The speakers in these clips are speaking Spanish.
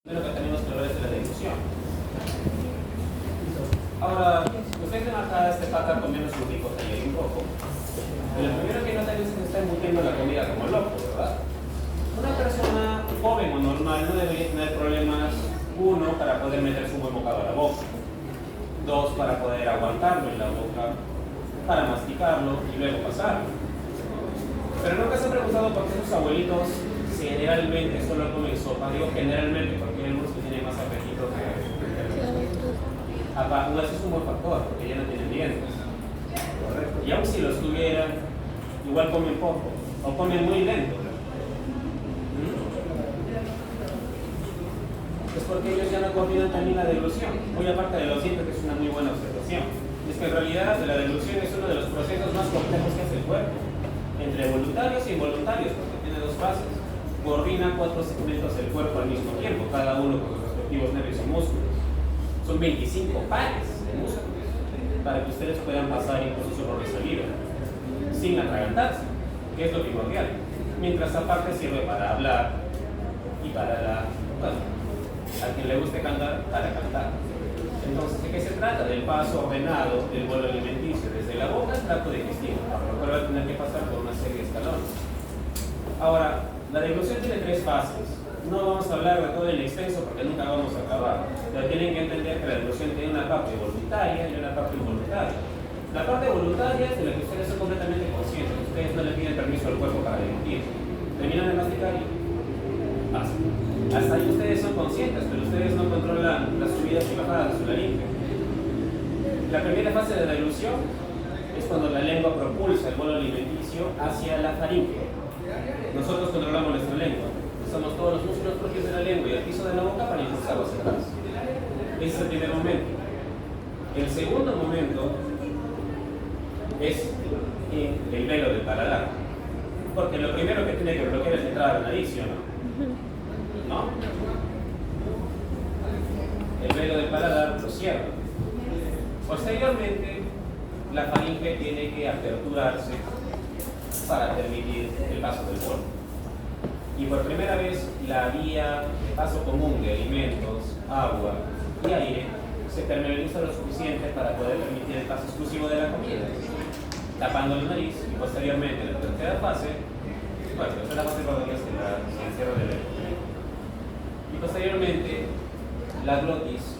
Lo que tenemos que hablar es de la deglución. Ahora, ustedes ven acá este pata comiendo su rico taller un poco. Lo primero que notan es que se está embutiendo la comida como loco, ¿verdad? Una persona joven o normal no debería tener problemas, uno, para poder meter su buen bocado a la boca, dos, para poder aguantarlo en la boca, para masticarlo y luego pasarlo. Pero nunca se han preguntado por qué sus abuelitos generalmente solo comen sopa. Digo generalmente porque hay algunos que tienen más apetito que no, ese es un buen factor, porque ya no tienen dientes. Correcto. Y aun si los tuvieran, igual comen poco, o comen muy lento. Es porque ellos ya no coordinan también la deglución. Muy aparte de los dientes, que es una muy buena observación. Es que en realidad la deglución es uno de los procesos más complejos que hace el cuerpo, entre voluntarios e involuntarios, porque tiene dos fases. Coordina 4 segmentos del cuerpo al mismo tiempo, cada uno con sus respectivos nervios y músculos. Son 25 pares de músculos para que ustedes puedan pasar incluso su propia saliva sin atragantarse, que es lo primordial. Mientras aparte sirve para hablar y para a quien le guste cantar, para cantar. Entonces, ¿de qué se trata? Del paso ordenado del bolo alimenticio desde la boca al tracto digestivo, por lo cual va a tener que pasar por una serie de escalones. Ahora, la deglución tiene 3 fases. No vamos a hablar de todo en extenso porque nunca vamos a acabar. Pero tienen que entender que la deglución tiene una parte voluntaria y una parte involuntaria. La parte voluntaria es de la que ustedes son completamente conscientes. Ustedes no le piden permiso al cuerpo para deglutir. Terminan de masticar y pasan. Hasta ahí ustedes son conscientes, pero ustedes no controlan las subidas y bajadas de su laringe. La primera fase de la deglución es cuando la lengua propulsa el bolo alimenticio hacia la faringe. Nosotros controlamos nuestra lengua. Usamos todos los músculos propios de la lengua y el piso de la boca para impulsarlo hacia atrás. Ese es el primer momento. El segundo momento es el velo del paladar. Porque lo primero que tiene que bloquear es la entrada de la nariz, ¿sí o no? ¿No? El velo del paladar lo cierra. Posteriormente, la faringe tiene que aperturarse para permitir el paso del bolo. Y por primera vez, la vía de paso común de alimentos, agua y aire se permeabiliza lo suficiente para poder permitir el paso exclusivo de la comida, tapando la nariz y posteriormente en la tercera fase, bueno, la tercera fase cuando ya se encierra del aire. Y posteriormente, la glotis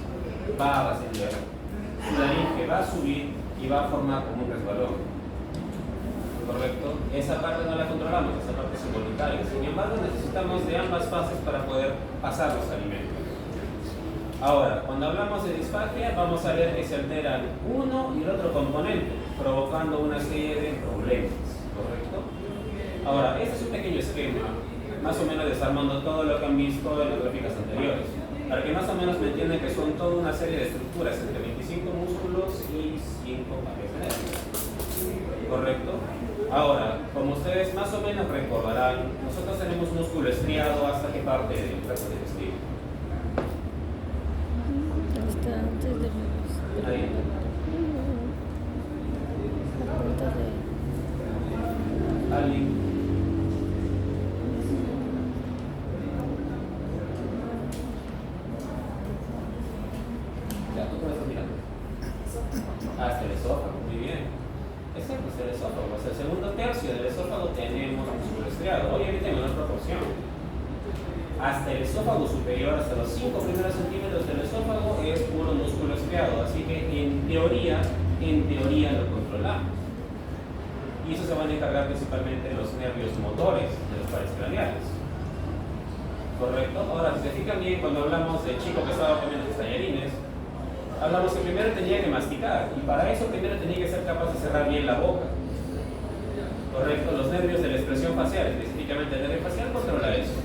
va a ascender, su laringe va a subir y va a formar como un resbalón. ¿Correcto? Esa parte no la controlamos, esa parte es involuntaria. Sin embargo, necesitamos de ambas fases para poder pasar los alimentos. Ahora, cuando hablamos de disfagia, vamos a ver que se alteran uno y el otro componente, provocando una serie de problemas. ¿Correcto? Ahora, este es un pequeño esquema, más o menos desarmando todo lo que han visto en las gráficas anteriores, para que más o menos me entiendan que son toda una serie de estructuras entre 25 músculos y 5 pares de nervios. ¿Correcto? Ahora, como ustedes más o menos recordarán, nosotros tenemos músculo estriado hasta qué parte del tracto digestivo. Hasta antes de los... Ahí. La punta de... ¿Alguien? Ya, ¿tú cómo estás mirando? Hasta el esófago, muy bien. Exacto, es el esófago. Hasta el segundo tercio del esófago tenemos músculo estriado, obviamente en menor proporción. Hasta el esófago superior, hasta los 5 primeros centímetros del esófago es puro músculo estriado, así que en teoría lo controlamos. Y eso se van a encargar principalmente de los nervios motores de los pares craneales. ¿Correcto? Ahora, si se fijan bien, cuando hablamos del chico que estaba comiendo sus tallarines, hablamos que primero tenía que masticar y para eso primero tenía que ser capaz de cerrar bien la boca. Correcto, los nervios de la expresión facial, específicamente el nervio facial, controla eso.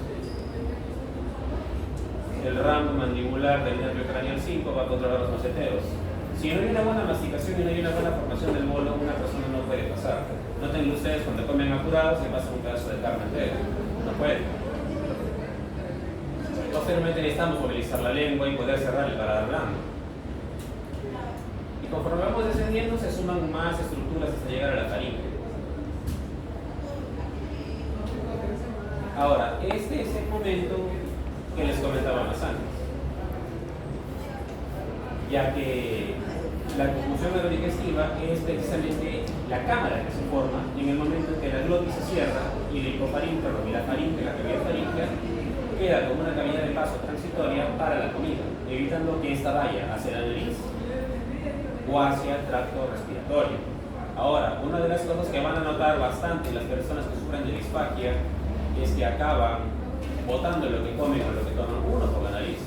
El ramo mandibular del nervio craneal 5 va a controlar los maceteros. Si no hay una buena masticación y no hay una buena formación del bolo, una persona no puede pasar. Noten ustedes cuando comen apurados se pasa un pedazo de carne entera. No puede. Posteriormente necesitamos movilizar la lengua y poder cerrar el paladar blando. Conforme vamos descendiendo, se suman más estructuras hasta llegar a la faringe. Ahora, este es el momento que les comentaba más antes. ya que la confusión neurodigestiva es precisamente la cámara que se forma en el momento en que la glotis se cierra y la hipofaringe y la faringe, la cavidad faríngea, queda como una cavidad de paso transitoria para la comida, evitando que esta vaya hacia la nariz o hacia el tracto respiratorio. Ahora, una de las cosas que van a notar bastante las personas que sufren de disfagia es que acaban botando lo que comen o lo que toman uno por la nariz,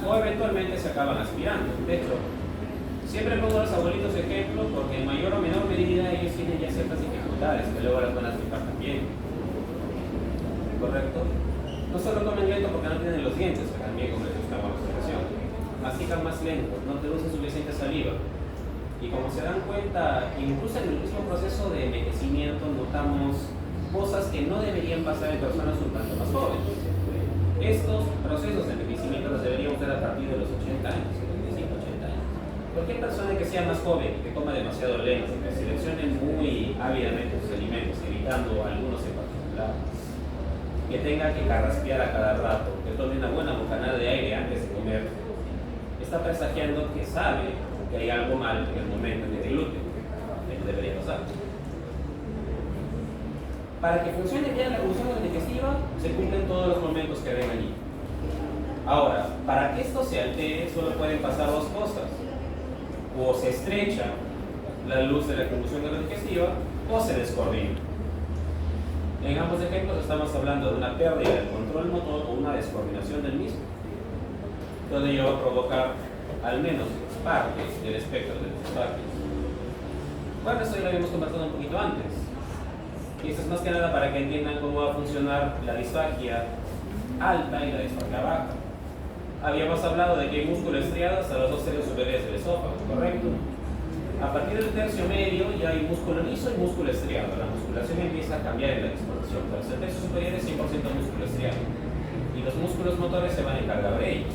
o eventualmente se acaban aspirando. De hecho, siempre pongo a los abuelitos de ejemplo porque en mayor o menor medida ellos tienen ya ciertas dificultades que luego las van a explicar también. ¿Correcto? No solo comen lento porque no tienen los dientes, que también como les gusta la observación, mastican más lento, no producen suficiente saliva. Y como se dan cuenta, incluso en el mismo proceso de envejecimiento notamos cosas que no deberían pasar en personas un tanto más jóvenes. Estos procesos de envejecimiento los deberíamos ver a partir de los 80 años, 75, 80 años. Cualquier persona que sea más joven, que coma demasiado lento, que seleccione muy ávidamente sus alimentos, evitando algunos en particular, que tenga que carraspear a cada rato, que tome una buena bocanada de aire antes de comer, está presagiando que sabe que hay algo mal en el momento en el gluten, que no debería pasar. Para que funcione bien la función digestiva, se cumplen todos los momentos que ven allí. Ahora, para que esto se altere, solo pueden pasar dos cosas. O se estrecha la luz de la conducción digestiva, o se descoordina. En ambos ejemplos estamos hablando de una pérdida del control motor o una descoordinación del mismo. Todo ello va a provocar al menos parte del espectro de los disfagias. Bueno, eso ya lo habíamos conversado un poquito antes. Y esto es más que nada para que entiendan cómo va a funcionar la disfagia alta y la disfagia baja. Habíamos hablado de que hay músculo estriado hasta los dos tercios superiores del esófago, ¿correcto? A partir del tercio medio ya hay músculo liso y músculo estriado. La musculación empieza a cambiar en la disposición, pero el tercio superior es 100% músculo estriado. Y los músculos motores se van a encargar de ellos.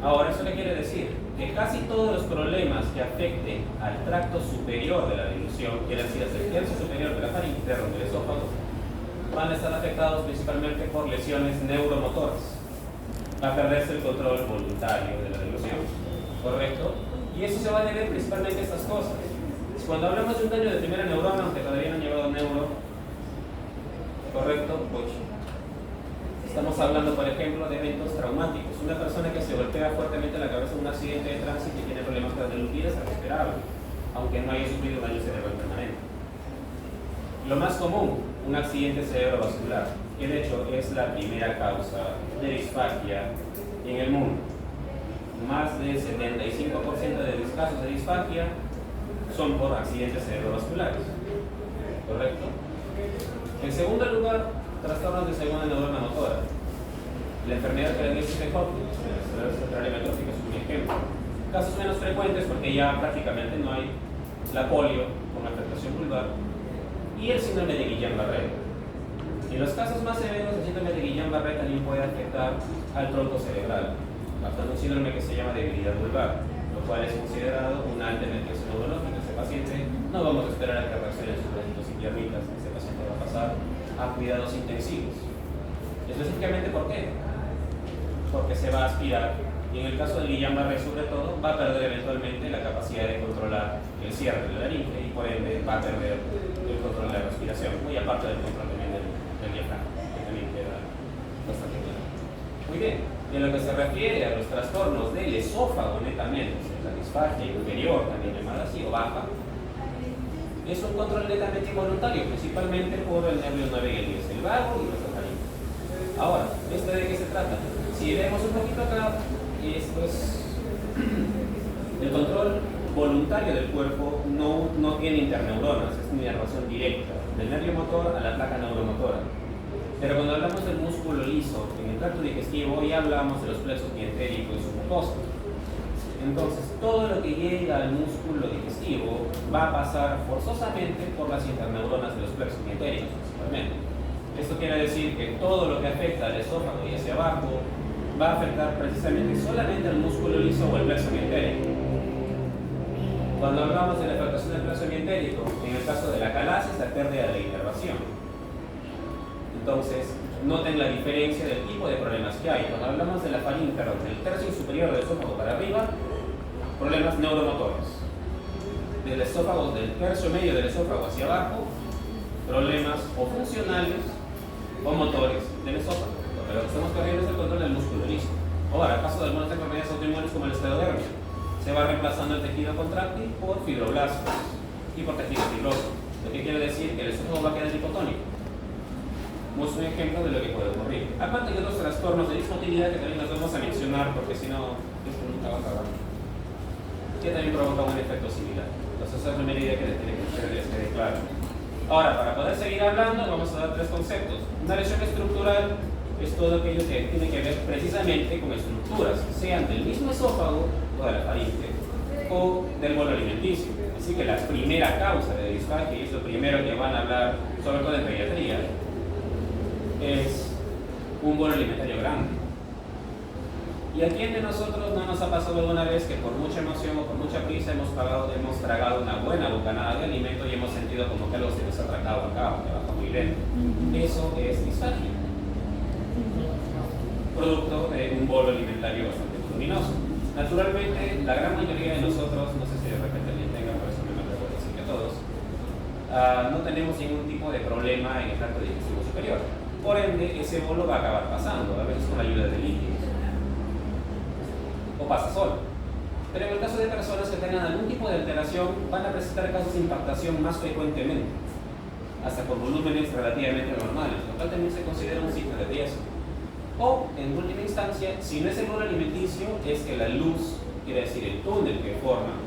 Ahora, ¿eso qué quiere decir? Que casi todos los problemas que afecten al tracto superior de la dilución, quiere decir hacia el tercio superior de la faringe, del esófago, van a estar afectados principalmente por lesiones neuromotoras. Va a perderse el control voluntario de la dilución, ¿correcto? Y eso se va a deber principalmente a estas cosas. Cuando hablamos de un daño de primera neurona, aunque todavía no han llevado neuro, ¿correcto? Pues estamos hablando, por ejemplo, de eventos traumáticos. Una persona que se golpea fuertemente la cabeza en un accidente de tránsito y tiene problemas cardiovasculares es esperable, aunque no haya sufrido daño cerebral permanente. Lo más común, un accidente cerebrovascular, que de hecho es la primera causa de disfagia en el mundo. Más del 75% de los casos de disfagia son por accidentes cerebrovasculares, ¿correcto? En segundo lugar, trastornos de segunda neurona motora. La enfermedad que le dice Hodgkin, la esclerosis lateral amiotrófica es un ejemplo. Casos menos frecuentes porque ya prácticamente no hay la polio con afectación vulvar y el síndrome de Guillain-Barré. En los casos más severos, el síndrome de Guillain-Barré también puede afectar al tronco cerebral, causando un síndrome que se llama debilidad vulvar, lo cual es considerado una alta emergencia neurológica. Ese paciente no vamos a esperar a que reaccione sus bracitos y piernitas, ese paciente va a pasar a cuidados intensivos. Específicamente, ¿por qué? Porque se va a aspirar y en el caso del Guillain-Barré sobre todo va a perder eventualmente la capacidad de controlar el cierre de la laringe y por ende va a perder el control de la respiración, muy aparte del control también del diafragma, que también queda bastante claro. Muy bien, en lo que se refiere a los trastornos del esófago netamente, la disfagia inferior también llamada así o baja, es un control netamente involuntario, principalmente por el nervio 9 y el 10, el vago y los ofaringes. Ahora, ¿esto de qué se trata? Si vemos un poquito acá, esto es el control voluntario del cuerpo, no tiene interneuronas, es una inervación directa del nervio motor a la placa neuromotora. Pero cuando hablamos del músculo liso en el tracto digestivo, hoy hablamos de los plexos mientéricos y su mucosa. Entonces, todo lo que llega al músculo digestivo va a pasar forzosamente por las interneuronas de los plexos mientéricos, principalmente. Esto quiere decir que todo lo que afecta al esófago y hacia abajo va a afectar precisamente solamente al músculo liso o al plexo mientérico. Cuando hablamos de la afectación del plexo mientérico, en el caso de la calaza es la pérdida de la inervación. Entonces, noten la diferencia del tipo de problemas que hay. Cuando hablamos de la faringe, del tercio superior del esófago para arriba, problemas neuromotores. Del esófago, del tercio medio del esófago hacia abajo, problemas o funcionales o motores del esófago. Lo que estamos corriendo es el control del músculo liso. Ahora, el caso de algunas enfermedades autoinmunes como el esclerodermia, se va reemplazando el tejido contráctil por fibroblastos y por tejido fibroso. Lo que quiere decir que el esófago va a quedar hipotónico. Es un ejemplo de lo que puede ocurrir. Aparte de otros trastornos de dismotilidad que también los vamos a mencionar porque si no, esto nunca va a acabar. Que también provoca un efecto similar. Entonces esa es la primera idea que les tiene que quede claro. Ahora, para poder seguir hablando, vamos a dar tres conceptos. Una lesión estructural es todo aquello que tiene que ver precisamente con estructuras, sean del mismo esófago o de la faringe o del bolo alimenticio. Así que la primera causa de disfagia, y es lo primero que van a hablar, sobre todo en pediatría, es un bolo alimentario grande. ¿Y a quién de nosotros no nos ha pasado alguna vez que por mucha emoción o por mucha prisa hemos tragado una buena bocanada de alimento y hemos sentido como que algo se nos ha tragado acá, que baja muy lento? Eso es disfagia, producto de un bolo alimentario bastante voluminoso. Naturalmente, la gran mayoría de nosotros, no sé si de repente alguien tenga, por eso me atrevo a decir que todos, no tenemos ningún tipo de problema en el tracto digestivo superior. Por ende, ese bolo va a acabar pasando, a veces con la ayuda de líquidos. O pasa solo. Pero en el caso de personas que tengan algún tipo de alteración, van a presentar casos de impactación más frecuentemente, hasta con volúmenes relativamente normales, lo cual también se considera un signo de riesgo. O, en última instancia, si no es el bolo alimenticio, es que la luz, quiere decir el túnel que forma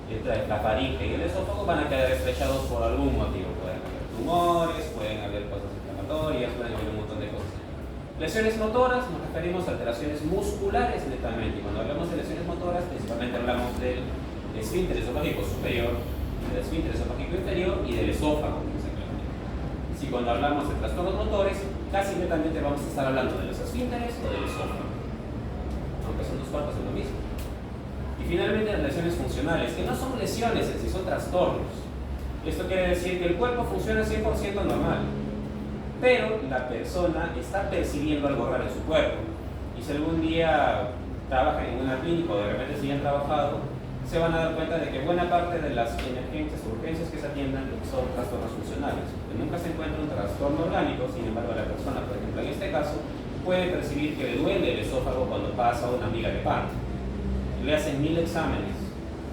entre la faringe y el esófago, van a quedar estrechados por algún motivo. Pueden haber tumores, pueden haber cosas inflamatorias, pueden haber un montón de cosas. Lesiones motoras, nos referimos a alteraciones musculares netamente. Y cuando hablamos de lesiones motoras, principalmente hablamos del esfínter esofágico superior, del esfínter esofágico inferior y del esófago. Si cuando hablamos de trastornos motores, casi netamente vamos a estar hablando de los esfínteres o del esófago, aunque son dos partes de lo mismo. Y finalmente las lesiones funcionales, que no son lesiones en sí, son trastornos. Esto quiere decir que el cuerpo funciona 100% normal, pero la persona está percibiendo algo raro en su cuerpo. Y si algún día trabajan en una clínica o de repente si han trabajado, se van a dar cuenta de que buena parte de las emergencias o urgencias que se atiendan son trastornos funcionales. Que nunca se encuentra un trastorno orgánico, sin embargo la persona, por ejemplo en este caso, puede percibir que le duele el esófago cuando pasa una miga de pan. Le hacen 1000 exámenes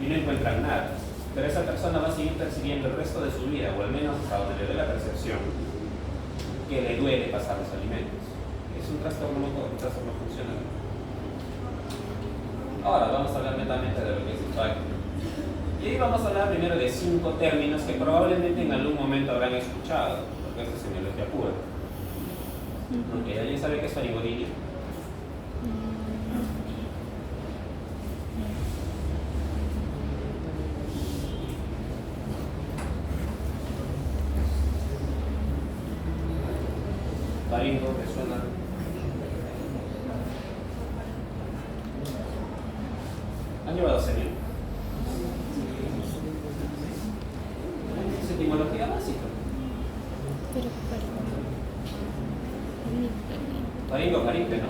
y no encuentran nada, pero esa persona va a seguir percibiendo el resto de su vida, o al menos hasta donde le dé la percepción, que le duele pasar los alimentos. Es un trastorno motor, un trastorno funcional. Ahora vamos a hablar netamente de lo que es disfagia. Y ahí vamos a hablar primero de 5 términos que probablemente en algún momento habrán escuchado, porque esto es semiología pura. Aunque ¿alguien sabe qué es faringodinia? Faringo, ¿te suena? ¿Han llevado serio? Es etimología básica. Pero Faringo, faringe, ¿no?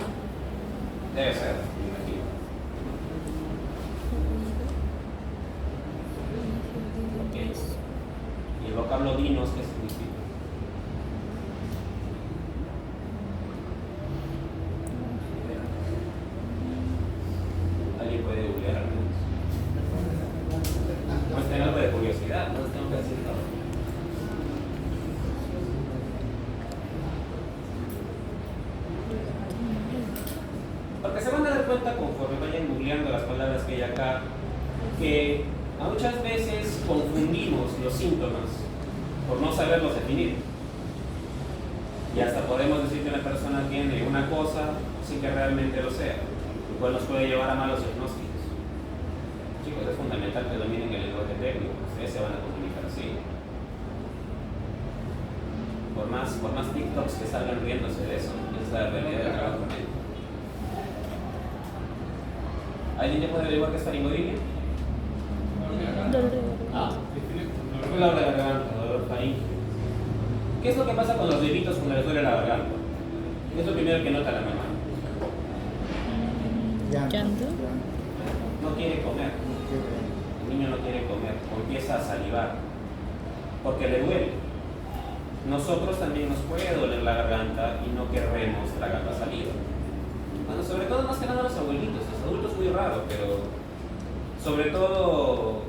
Debe ser, me imagino. Ok. ¿Y el vocablo dinos qué significa? ¿Alguien puede googlear al menos? No es tener algo de curiosidad, no tengo que decir todo. Porque se van a dar cuenta conforme vayan googleando las palabras que hay acá, que muchas veces confundimos los síntomas por no saberlos definir. Y hasta podemos decir que una persona tiene una cosa sin que realmente lo sea, lo cual nos puede llevar a malos diagnósticos. Chicos, es fundamental que dominen el lenguaje técnico, ustedes se van a comunicar así. Por más TikToks que salgan riéndose de eso, es la realidad del trabajo. ¿Alguien ya puede averiguar qué es faringodinia? Dolor de garganta, dolor faríngeo. ¿Qué es lo que pasa con los bebitos cuando les duele la garganta? ¿Qué es lo primero que nota la mamá? llanto. no quiere comer. El niño no quiere comer, o empieza a salivar, porque le duele. Nosotros también nos puede doler la garganta y no querremos tragar la saliva. Bueno, sobre todo más que nada los abuelitos, los adultos muy raro, pero sobre todo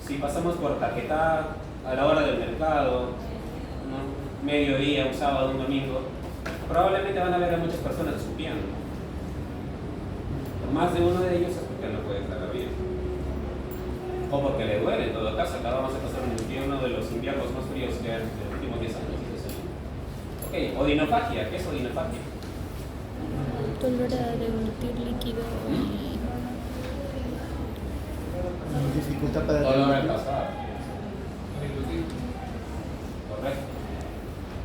si pasamos por Caquetá a la hora del mercado, ¿no? Mediodía, un sábado, un domingo, probablemente van a ver a muchas personas escupiendo. Más de uno de ellos es porque no puede tragar bien. O porque le duele, en todo caso. Acá vamos a pasar uno de los inviernos más fríos que hay en los últimos 10 años. Ok, odinofagia. ¿Qué es odinofagia? Dolor a deglutir líquido y dificultad para dolor al pasar. Correcto.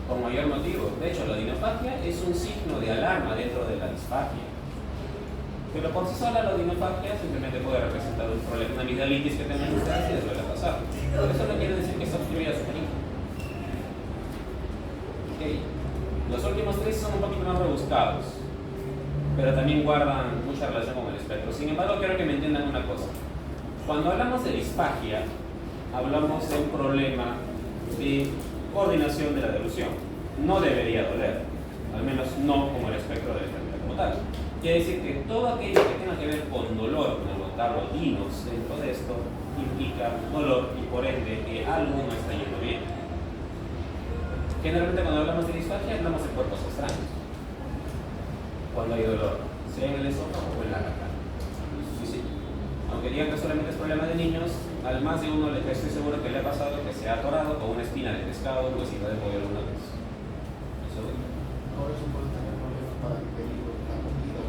Con mayor motivo. De hecho, la odinofagia es un signo de alarma dentro de la disfagia. Pero por sí sola la odinofagia simplemente puede representar un problema, una amigdalitis que tengan ustedes y les suele pasar. Pero eso no quiere decir que está obstruida su perico. Okay. Los últimos tres son un poquito más rebuscados, pero también guardan mucha relación con el espectro. Sin embargo, quiero que me entiendan una cosa. Cuando hablamos de disfagia, hablamos de un problema de coordinación de la deglución. No debería doler, al menos no como el espectro de la enfermedad como tal. Quiere decir que todo aquello que tenga que ver con dolor, con notar odinos dentro de esto, implica dolor y por ende que algo no está yendo bien. Generalmente cuando hablamos de disfagia hablamos de cuerpos extraños. Cuando hay dolor, sea en el esófago o en la garganta. Sí. Aunque digan que solamente es problema de niños, al más de uno estoy seguro que le ha pasado que se ha atorado con una espina de pescado o huesita de pollo alguna vez. Eso es. Ahora es un problema para el peligro, la comida.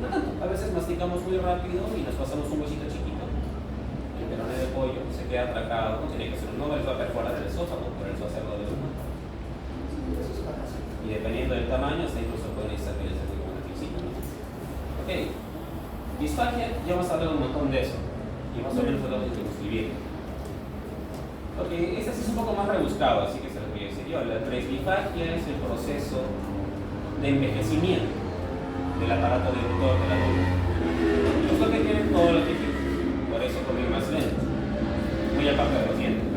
No tanto, a veces masticamos muy rápido y nos pasamos un huesito chiquito. El perone de pollo se queda atracado, no tiene que ser un no, él va a perforar el esófago, pero él va a hacerlo de una. Y dependiendo del tamaño, hasta incluso pueden necesitar que les dé una crisita, ¿no? Ok, disfagia, ya hemos hablado un montón de eso, y más o menos lo que escribir. Ok, este sí es un poco más rebuscado, así que se lo voy a decir yo. La presbifagia es el proceso de envejecimiento del aparato deductor del adulto. Es lo que tienen todos los tejidos, por eso comen más lento, muy aparte de los dientes.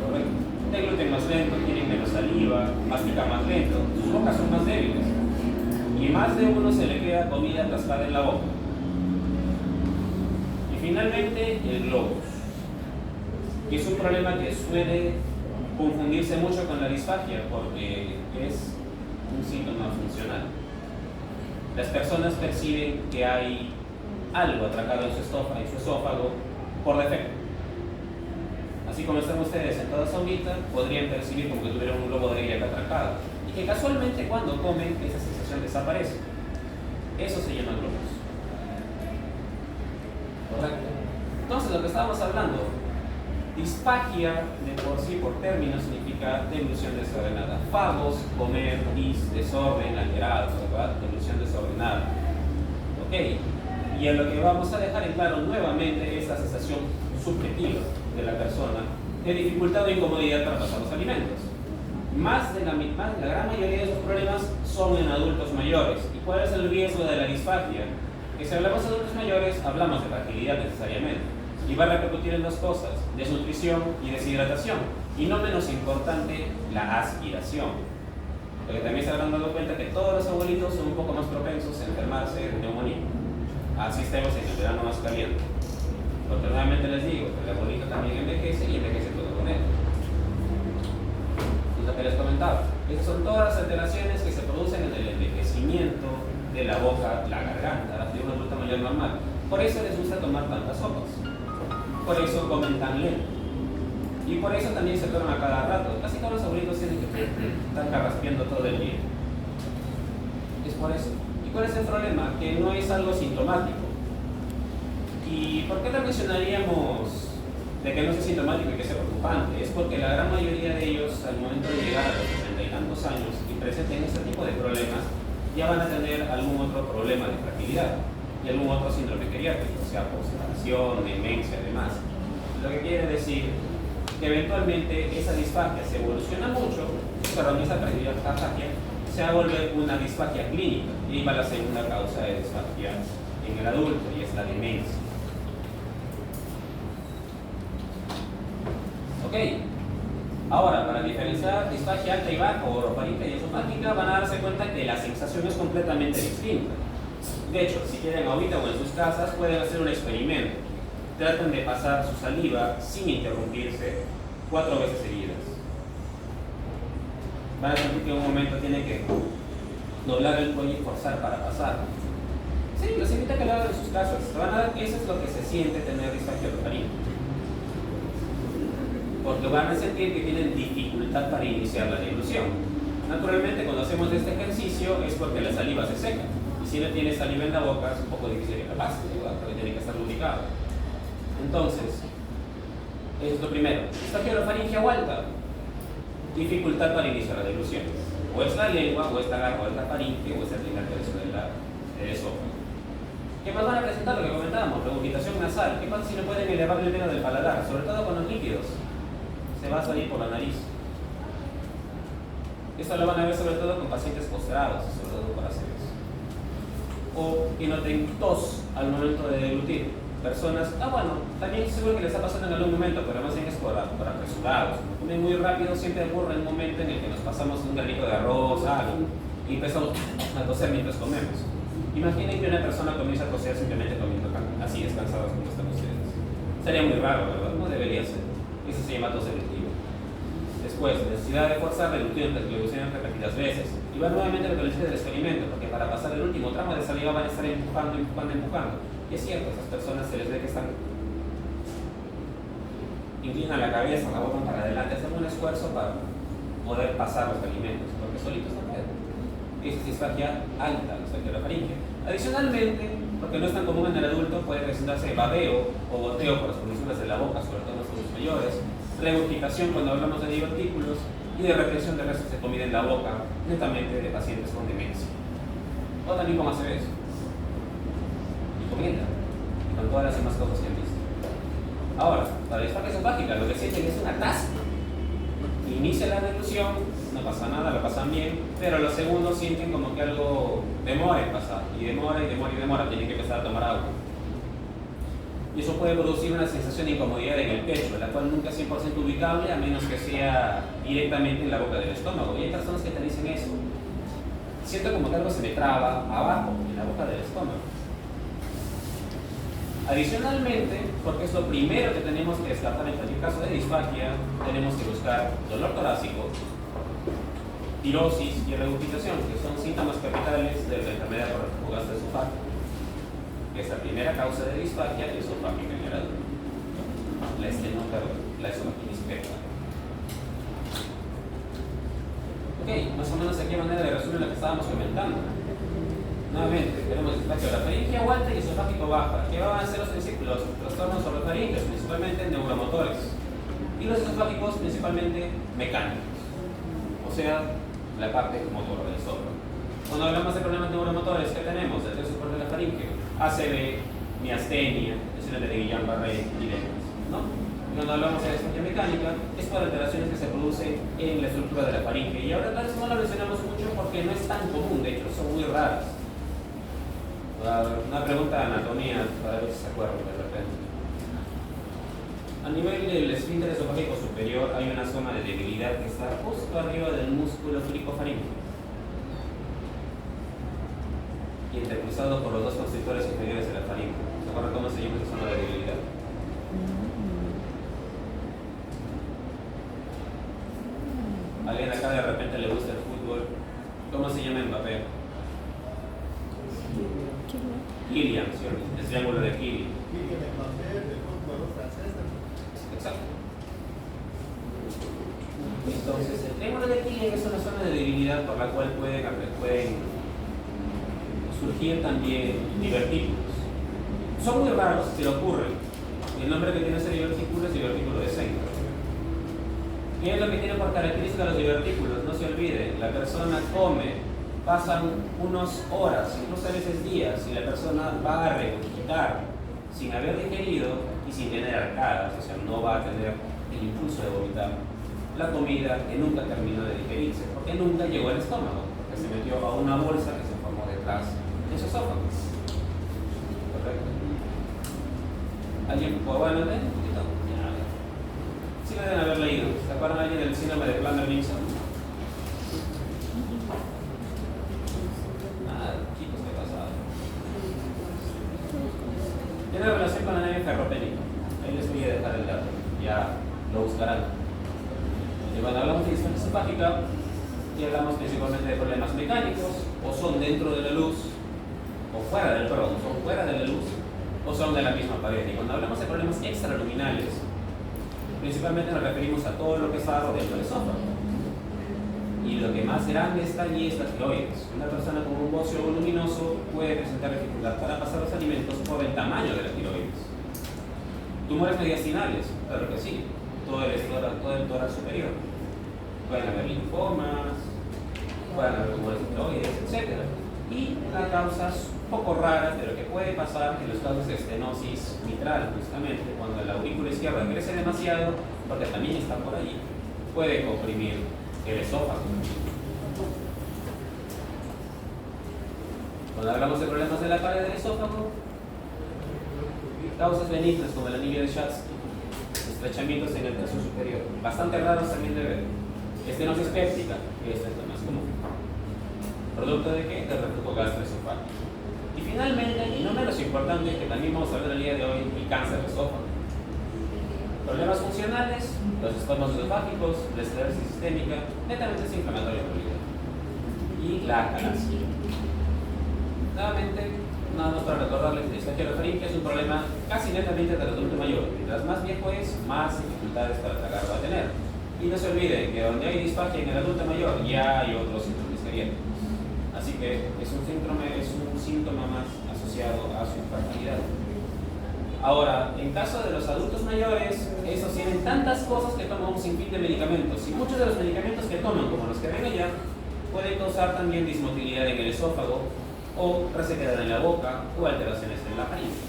Correcto. Degluten más lento, tienen menos saliva, mastican más lento, sus bocas son más débiles y más de uno se le queda comida atascada en la boca. Y finalmente el globus, que es un problema que suele confundirse mucho con la disfagia porque es un síntoma funcional. Las personas perciben que hay algo atracado en su esófago por defecto. Así como están ustedes sentados ahorita, podrían percibir como que tuvieran un globo de aire atracado y que casualmente cuando comen esa sensación desaparece. Eso se llama globos. ¿Correcto? Entonces lo que estábamos hablando, disfagia de por sí, por término, significa deglución desordenada. Fagos, comer, desorden, alterado, ¿verdad? Deglución desordenada. Ok, y en lo que vamos a dejar en claro nuevamente es la sensación subjetiva de la persona de dificultad o incomodidad para pasar los alimentos. La gran mayoría de esos problemas son en adultos mayores. ¿Y cuál es el riesgo de la disfagia? Que si hablamos de adultos mayores, hablamos de fragilidad necesariamente. Y va a repercutir en dos cosas, desnutrición y deshidratación. Y no menos importante, la aspiración. Porque también se habrán dado cuenta que todos los abuelitos son un poco más propensos a enfermarse de neumonía. Así estemos en el verano más caliente. Porque nuevamente les digo que el abuelito también envejece y envejece todo con él. Y lo que les comentaba, estas son todas las alteraciones que se producen en el envejecimiento de la boca, la garganta, de un adulto mayor normal. Por eso les gusta tomar tantas sopas. Por eso comen tan lento. Y por eso también se toman a cada rato. Casi todos los abuelitos tienen que estar carraspeando todo el día. Es por eso. ¿Y cuál es el problema? Que no es algo sintomático. ¿Y por qué lo mencionaríamos de que no es sintomático y que sea preocupante? Es porque la gran mayoría de ellos, al momento de llegar a los 60 y tantos años y presenten este tipo de problemas, ya van a tener algún otro problema de fragilidad y algún otro síndrome geriátrico, o sea, postración, demencia, demás. Lo que quiere decir que eventualmente esa disfagia se evoluciona mucho, pero esa disfagia se va a volver una disfagia clínica y va a la segunda causa de disfagia en el adulto y es la demencia. Ok, ahora para diferenciar disfagia alta y baja o orofaringe y esofágica van a darse cuenta que la sensación es completamente distinta. De hecho, si quieren ahorita o en sus casas pueden hacer un experimento. Traten de pasar su saliva sin interrumpirse 4 veces seguidas. Van a sentir que en un momento tienen que doblar el cuello y forzar para pasar. Sí, los invito a que lo hagan en sus casas. Eso es lo que se siente tener disfagia orofaringe. Porque van a sentir que tienen dificultad para iniciar la deglución. Naturalmente, cuando hacemos este ejercicio es porque la saliva se seca. Y si no tiene saliva en la boca, es un poco difícil que la pase, ¿verdad? Porque tiene que estar lubricado. Entonces, eso es lo primero. Disfagia orofaringea o alta. Dificultad para iniciar la deglución. O es la lengua, o es la garganta, o es la faringe, o es el tercio del esófago. ¿Qué más van a presentar? Lo que comentábamos, regurgitación nasal. ¿Qué pasa si no pueden elevar el veno del paladar? Sobre todo con los líquidos. Se va a salir por la nariz. Esto lo van a ver sobre todo con pacientes postrados, sobre todo para hacer eso. O que noten tos al momento de deglutir. Personas, también seguro que les está pasando en algún momento, pero más bien es por apresurados. Como comen muy rápido, siempre ocurre un momento en el que nos pasamos un granito de arroz, algo, y empezamos a toser mientras comemos. Imaginen que una persona comienza a toser simplemente comiendo así descansados como están ustedes. Sería muy raro, ¿verdad? No debería ser. Eso se llama tos electiva. Después, necesidad de forzar deglución repetidas veces. Y va nuevamente lo que les dice del experimento, porque para pasar el último tramo de saliva van a estar empujando. Y es cierto, a esas personas se les ve que están inclinan la cabeza, la boca para adelante, hacen un esfuerzo para poder pasar los alimentos, porque solitos no pueden. Esa es disfagia alta, disfagia orofaringea. Adicionalmente, porque no es tan común en el adulto, puede presentarse babeo o goteo por las comisuras de la boca, sobre todo en los adultos mayores, regurgitación cuando hablamos de divertículos y de retención de restos de comida en la boca, netamente de pacientes con demencia. O también con ACVs. Y comienda. Y con todas las demás cosas que han visto. Ahora, para la disfagia esofágica, lo que sienten es un atasco. Inicia la deglución, no pasa nada, lo pasan bien, pero los segundos sienten como que algo demora en pasar. Y demora, tienen que empezar a tomar agua. Y eso puede producir una sensación de incomodidad en el pecho, la cual nunca es 100% ubicable a menos que sea directamente en la boca del estómago. Y hay personas que te dicen eso. Siento como que algo se me traba abajo, en la boca del estómago. Adicionalmente, porque es lo primero que tenemos que descartar en cualquier caso de disfagia, tenemos que buscar dolor torácico, tirosis y regurgitación, que son síntomas capitales de la enfermedad por fugaces esofágica, que es la primera causa de disfagia esofágica en el adulto. La esofagitis peca. Ok, más o menos aquí a manera de resumen lo que estábamos comentando. Nuevamente, tenemos disfagia orofaringea o alta y esofágico baja. ¿Qué van a ser los trastornos orofaringeos? Principalmente neuromotores. Y los esofágicos principalmente mecánicos. O sea, la parte motor del esófago. Cuando hablamos de problemas neuromotores, ¿qué tenemos? El tercio superior de la faringe, ACV, miastenia, lesiones de Guillain-Barré y demás, ¿no? Cuando hablamos de disfagia mecánica, es por alteraciones que se producen en la estructura de la faringe. Y ahora tal vez no la mencionamos mucho porque no es tan común, de hecho, son muy raras. Una pregunta de anatomía para ver si se acuerdan de repente. A nivel del esfínter esofágico superior hay una zona de debilidad que está justo arriba del músculo cricofaríngeo y intercruzado por los dos constrictores inferiores de la faringe. ¿Se acuerdan cómo se llama esa zona de debilidad? ¿Alguien acá de repente le gusta el fútbol? ¿Cómo se llama Mbappé? Kylian, ¿sí? El triángulo de Kylian. Exacto. Entonces, el triángulo de Kylian es una zona de debilidad por la cual pueden surgir también divertículos. Son muy raros si le ocurren. El nombre que tiene ese divertículo es divertículo de Senker. ¿Qué es lo que tiene por característica los divertículos? No se olvide, la persona come, pasan unas horas, incluso a veces días, y la persona va a regurgitar sin haber digerido y sin tener arcadas, o sea, no va a tener el impulso de vomitar la comida que nunca terminó de digerirse, porque nunca llegó al estómago, porque se metió a una bolsa que se formó detrás de su esófago. ¿correcto? ¿Alguien? Pues bueno, ¿ven? Un poquito. Ya. Sí lo deben haber leído. ¿Se acuerdan alguien del síndrome de Planner-Nixon? Chicos, ¿qué pasaba? Tiene relación con la anemia ferropénica. Ahí les voy a dejar el dato. Ya lo buscarán. Y cuando hablamos de disfunción esofágica, y hablamos principalmente de problemas mecánicos, o son dentro de la luz, o fuera del perdón, son fuera de la luz, o son de la misma pared. Y cuando hablamos de problemas extraluminales, principalmente nos referimos a todo lo que está rodeando el esófago. Y lo que más grande está allí es la tiroides. Una persona con un bocio voluminoso puede presentar dificultad para pasar los alimentos por el tamaño de la tiroides. Tumores mediastinales, claro que sí, todo el tórax superior. Pueden haber linfomas, pueden haber tumores de tiroides, etc. Y las causas poco raras de lo que puede pasar en los casos de estenosis mitral, justamente cuando la aurícula izquierda crece demasiado, porque también está por allí, puede comprimir el esófago. Cuando hablamos de problemas de la pared del esófago, causas benignas como la anemia de Shatsky, estrechamientos en el tercio superior, bastante raros también de ver. Estenosis péptica, que esta es la más común. ¿Producto de qué? Del reflujo gastroesofágico. Y finalmente, y no menos importante, que también vamos a hablar el día de hoy, el cáncer de esófago. Problemas funcionales, los espasmos esofágicos, la esclerosis sistémica, netamente es inflamatorio en realidad. Y la acalasia. Nuevamente, nada más para recordarles, la disfagia orofaringe es un problema casi netamente del adulto mayor. Mientras más viejo es, más dificultades para tragar va a tener. Y no se olviden que donde hay disfagia en el adulto mayor, ya hay otros síntomas geriátricos. Así que es un síntoma más asociado a su infertilidad. Ahora, en caso de los adultos mayores, esos tienen tantas cosas que toman un sinfín de medicamentos. Y muchos de los medicamentos que toman, como los que ven allá, pueden causar también dismotilidad en el esófago, o resequedad en la boca, o alteraciones en la faringe.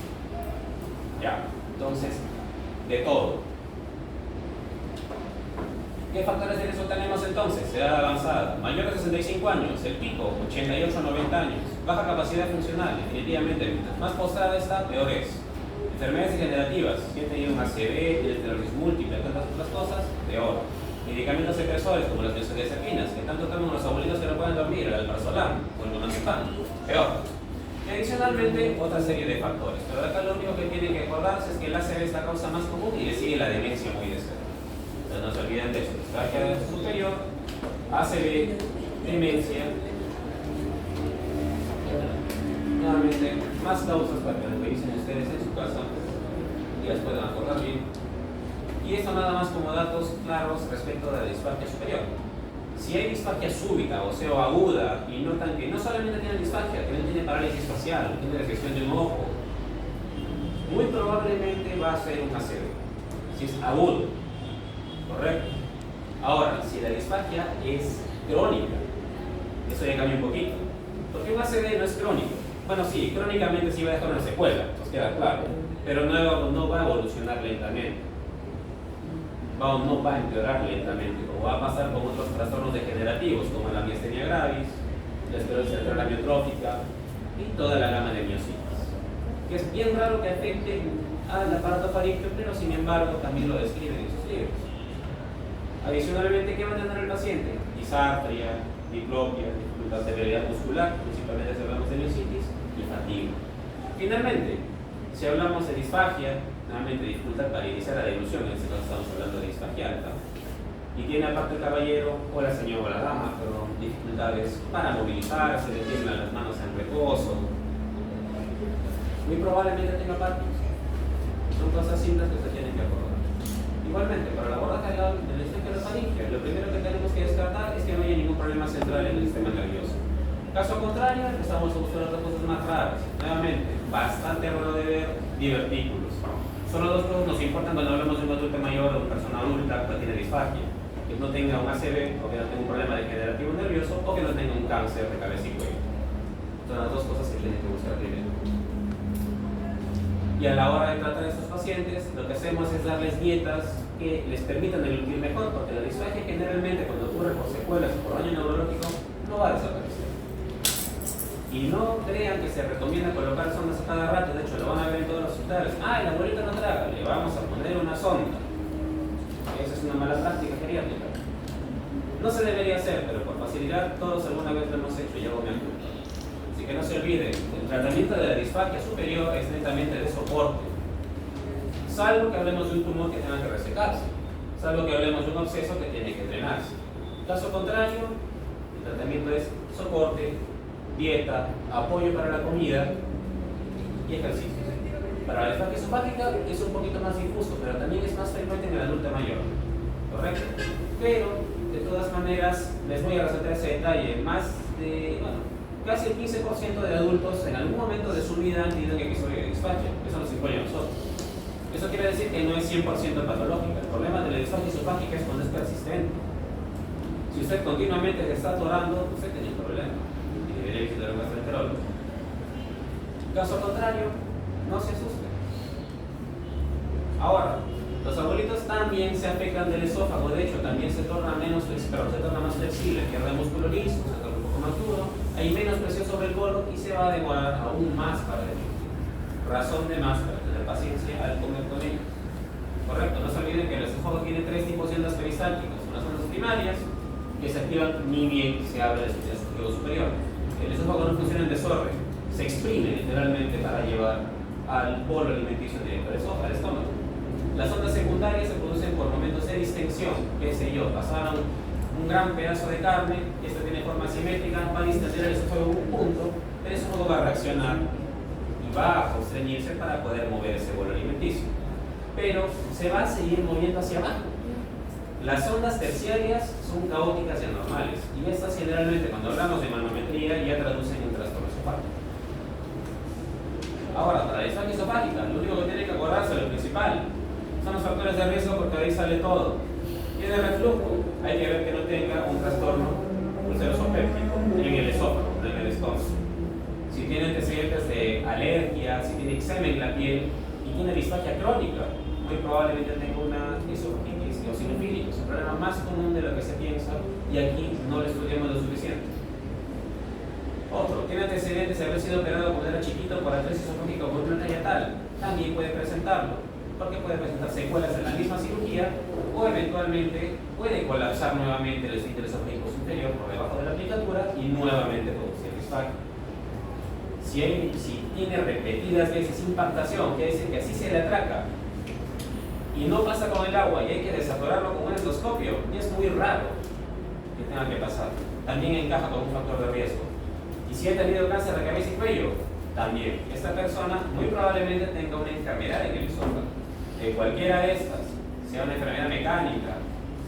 Ya, entonces, de todo. ¿Qué factores de riesgo tenemos entonces? Edad avanzada, mayor de 65 años, el pico, 88 a 90 años, baja capacidad funcional, definitivamente, mientras más postrada está, peor es. Enfermedades degenerativas, si han tenido un ACV, esclerosis múltiple, tantas otras cosas, peor. Medicamentos depresores como las benzodiazepinas, que tanto toman los abuelitos que no pueden dormir, el alprazolam o el clonazepam, peor. Y adicionalmente, otra serie de factores. Pero acá lo único que tienen que acordarse es que el ACV es la causa más común y le sigue la demencia muy de cerca. Entonces no se olviden de eso. Disfagia superior, ACV, demencia. Nuevamente, más causas para que las revisen ustedes en su casa y las puedan acordar bien. Y esto nada más como datos claros respecto de la disfagia superior. Si hay disfagia súbita, o sea, aguda, y notan que no solamente tiene disfagia, que no tiene parálisis facial, tiene desviación de un ojo, muy probablemente va a ser un ACV. Si es agudo, ¿correcto? Ahora, si la disfagia es crónica, eso ya cambia un poquito. Porque un ACV no es crónico. Bueno, sí, crónicamente sí va a dejar una secuela, nos queda claro, pero no va a evolucionar lentamente. No va a empeorar lentamente, como va a pasar con otros trastornos degenerativos, como la miastenia gravis, la esclerosis lateral amiotrófica y toda la gama de miositis. Que es bien raro que afecte al aparato faríngeo, pero sin embargo también lo describen en sus libros. Adicionalmente, ¿qué va a tener el paciente? Disartria, diplopia, dificultad de movilidad muscular, principalmente si hablamos de miositis, y fatiga. Finalmente, si hablamos de disfagia, nuevamente dificultad para iniciar la dilución, en este caso estamos hablando de disfagia alta, y tiene aparte el caballero o la señora o la dama, perdón, dificultades para movilizarse, le tiemblan las manos en reposo, muy probablemente tenga Parkinson. Son cosas simples que se tienen que acordar. Igualmente, para la abordaje del disfagia orofaringea, lo primero que tenemos que descartar es que no haya ningún problema central en el sistema nervioso. Caso contrario, empezamos a buscar otras cosas más raras. Nuevamente, bastante raro de ver, divertículos. Solo dos cosas nos importan cuando hablamos de un adulto mayor o una persona adulta que tiene disfagia. Que no tenga un ACV, o que no tenga un problema degenerativo nervioso, o que no tenga un cáncer de cabeza y cuello. Son las dos cosas que tienen que buscar primero. Y a la hora de tratar a estos pacientes, lo que hacemos es darles dietas que les permitan deglutir mejor, porque la disfagia generalmente cuando ocurre por secuelas o por daño neurológico no va a desaparecer. Y no crean que se recomienda colocar sondas a cada rato, de hecho lo van a ver en todos los hospitales. Ah, el abuelito no traga, le vamos a poner una sonda. Esa es una mala práctica geriátrica. No se debería hacer, pero por facilidad todos alguna vez lo hemos hecho y hago mi culpa. Así que no se olviden, el tratamiento de la disfagia superior es netamente de soporte. Salvo que hablemos de un tumor que tenga que resecarse, salvo que hablemos de un absceso que tiene que drenarse. Caso contrario, el tratamiento es soporte, dieta, apoyo para la comida y ejercicio. Para la disfagia esofágica es un poquito más difuso, pero también es más frecuente en el adulto mayor, ¿correcto? Pero, de todas maneras, les voy a resaltar ese detalle. Más de, casi el 15% de adultos en algún momento de su vida han tenido un episodio de disfagia. Eso nos incluye a nosotros. Eso quiere decir que no es 100% patológica. El problema de la disfagia esofágica es cuando es persistente. Si usted continuamente se está atorando, usted tiene un problema y debería visitar un gastroenterólogo. Caso contrario, no se asuste. Ahora, los abuelitos también se afectan del esófago, de hecho también se torna más flexible, pierde músculo liso, se torna un poco más duro, hay menos presión sobre el colon y se va a demorar aún más para ello. Razón de más para tener paciencia al comer con ellos. Correcto, no se olviden que el esófago tiene 3 tipos de ondas peristálticas, unas ondas primarias que se activan ni bien se abre el esófago superior. El esófago no funciona en desorden, se exprime literalmente para llevar al bolo alimenticio directo al estómago. Las ondas secundarias se producen por momentos de distensión, qué sé yo, pasaron un gran pedazo de carne, esto tiene forma simétrica, va a distender el esófago en un punto, el esófago va a reaccionar y va a constreñirse para poder mover ese bolo alimenticio, pero se va a seguir moviendo hacia abajo. Las ondas terciarias son caóticas y anormales, y estas generalmente cuando hablamos de manometría ya traducen en trastorno esofágico. Ahora, para la disfagia esofágica, lo único que tiene que acordarse, lo principal, son los factores de riesgo porque ahí sale todo. Tiene reflujo, hay que ver que no tenga un trastorno ulceroso-péptico en el esófago, no en el estómago. Si tiene antecedentes de alergia, si tiene eczema en la piel y tiene disfagia crónica, muy probablemente tenga una esofagitis eosinofílica, es un problema más común de lo que se piensa y aquí no lo estudiamos lo suficiente. Otro, tiene antecedentes de haber sido operado cuando era chiquito por artritis esofágica o por una talla tal, también puede presentarlo, porque puede presentar secuelas de la misma cirugía o eventualmente puede colapsar nuevamente el esfínter esofágico superior por debajo de la aplicatura y nuevamente producir disfagia. Si tiene repetidas veces impactación, quiere decir que así se le atraca y no pasa con el agua y hay que desatorarlo con un endoscopio, y es muy raro que tenga que pasar. También encaja con un factor de riesgo. Y si ha tenido cáncer de cabeza y cuello, también. Esta persona muy probablemente tenga una enfermedad en el esófago. De cualquiera de estas, sea una enfermedad mecánica,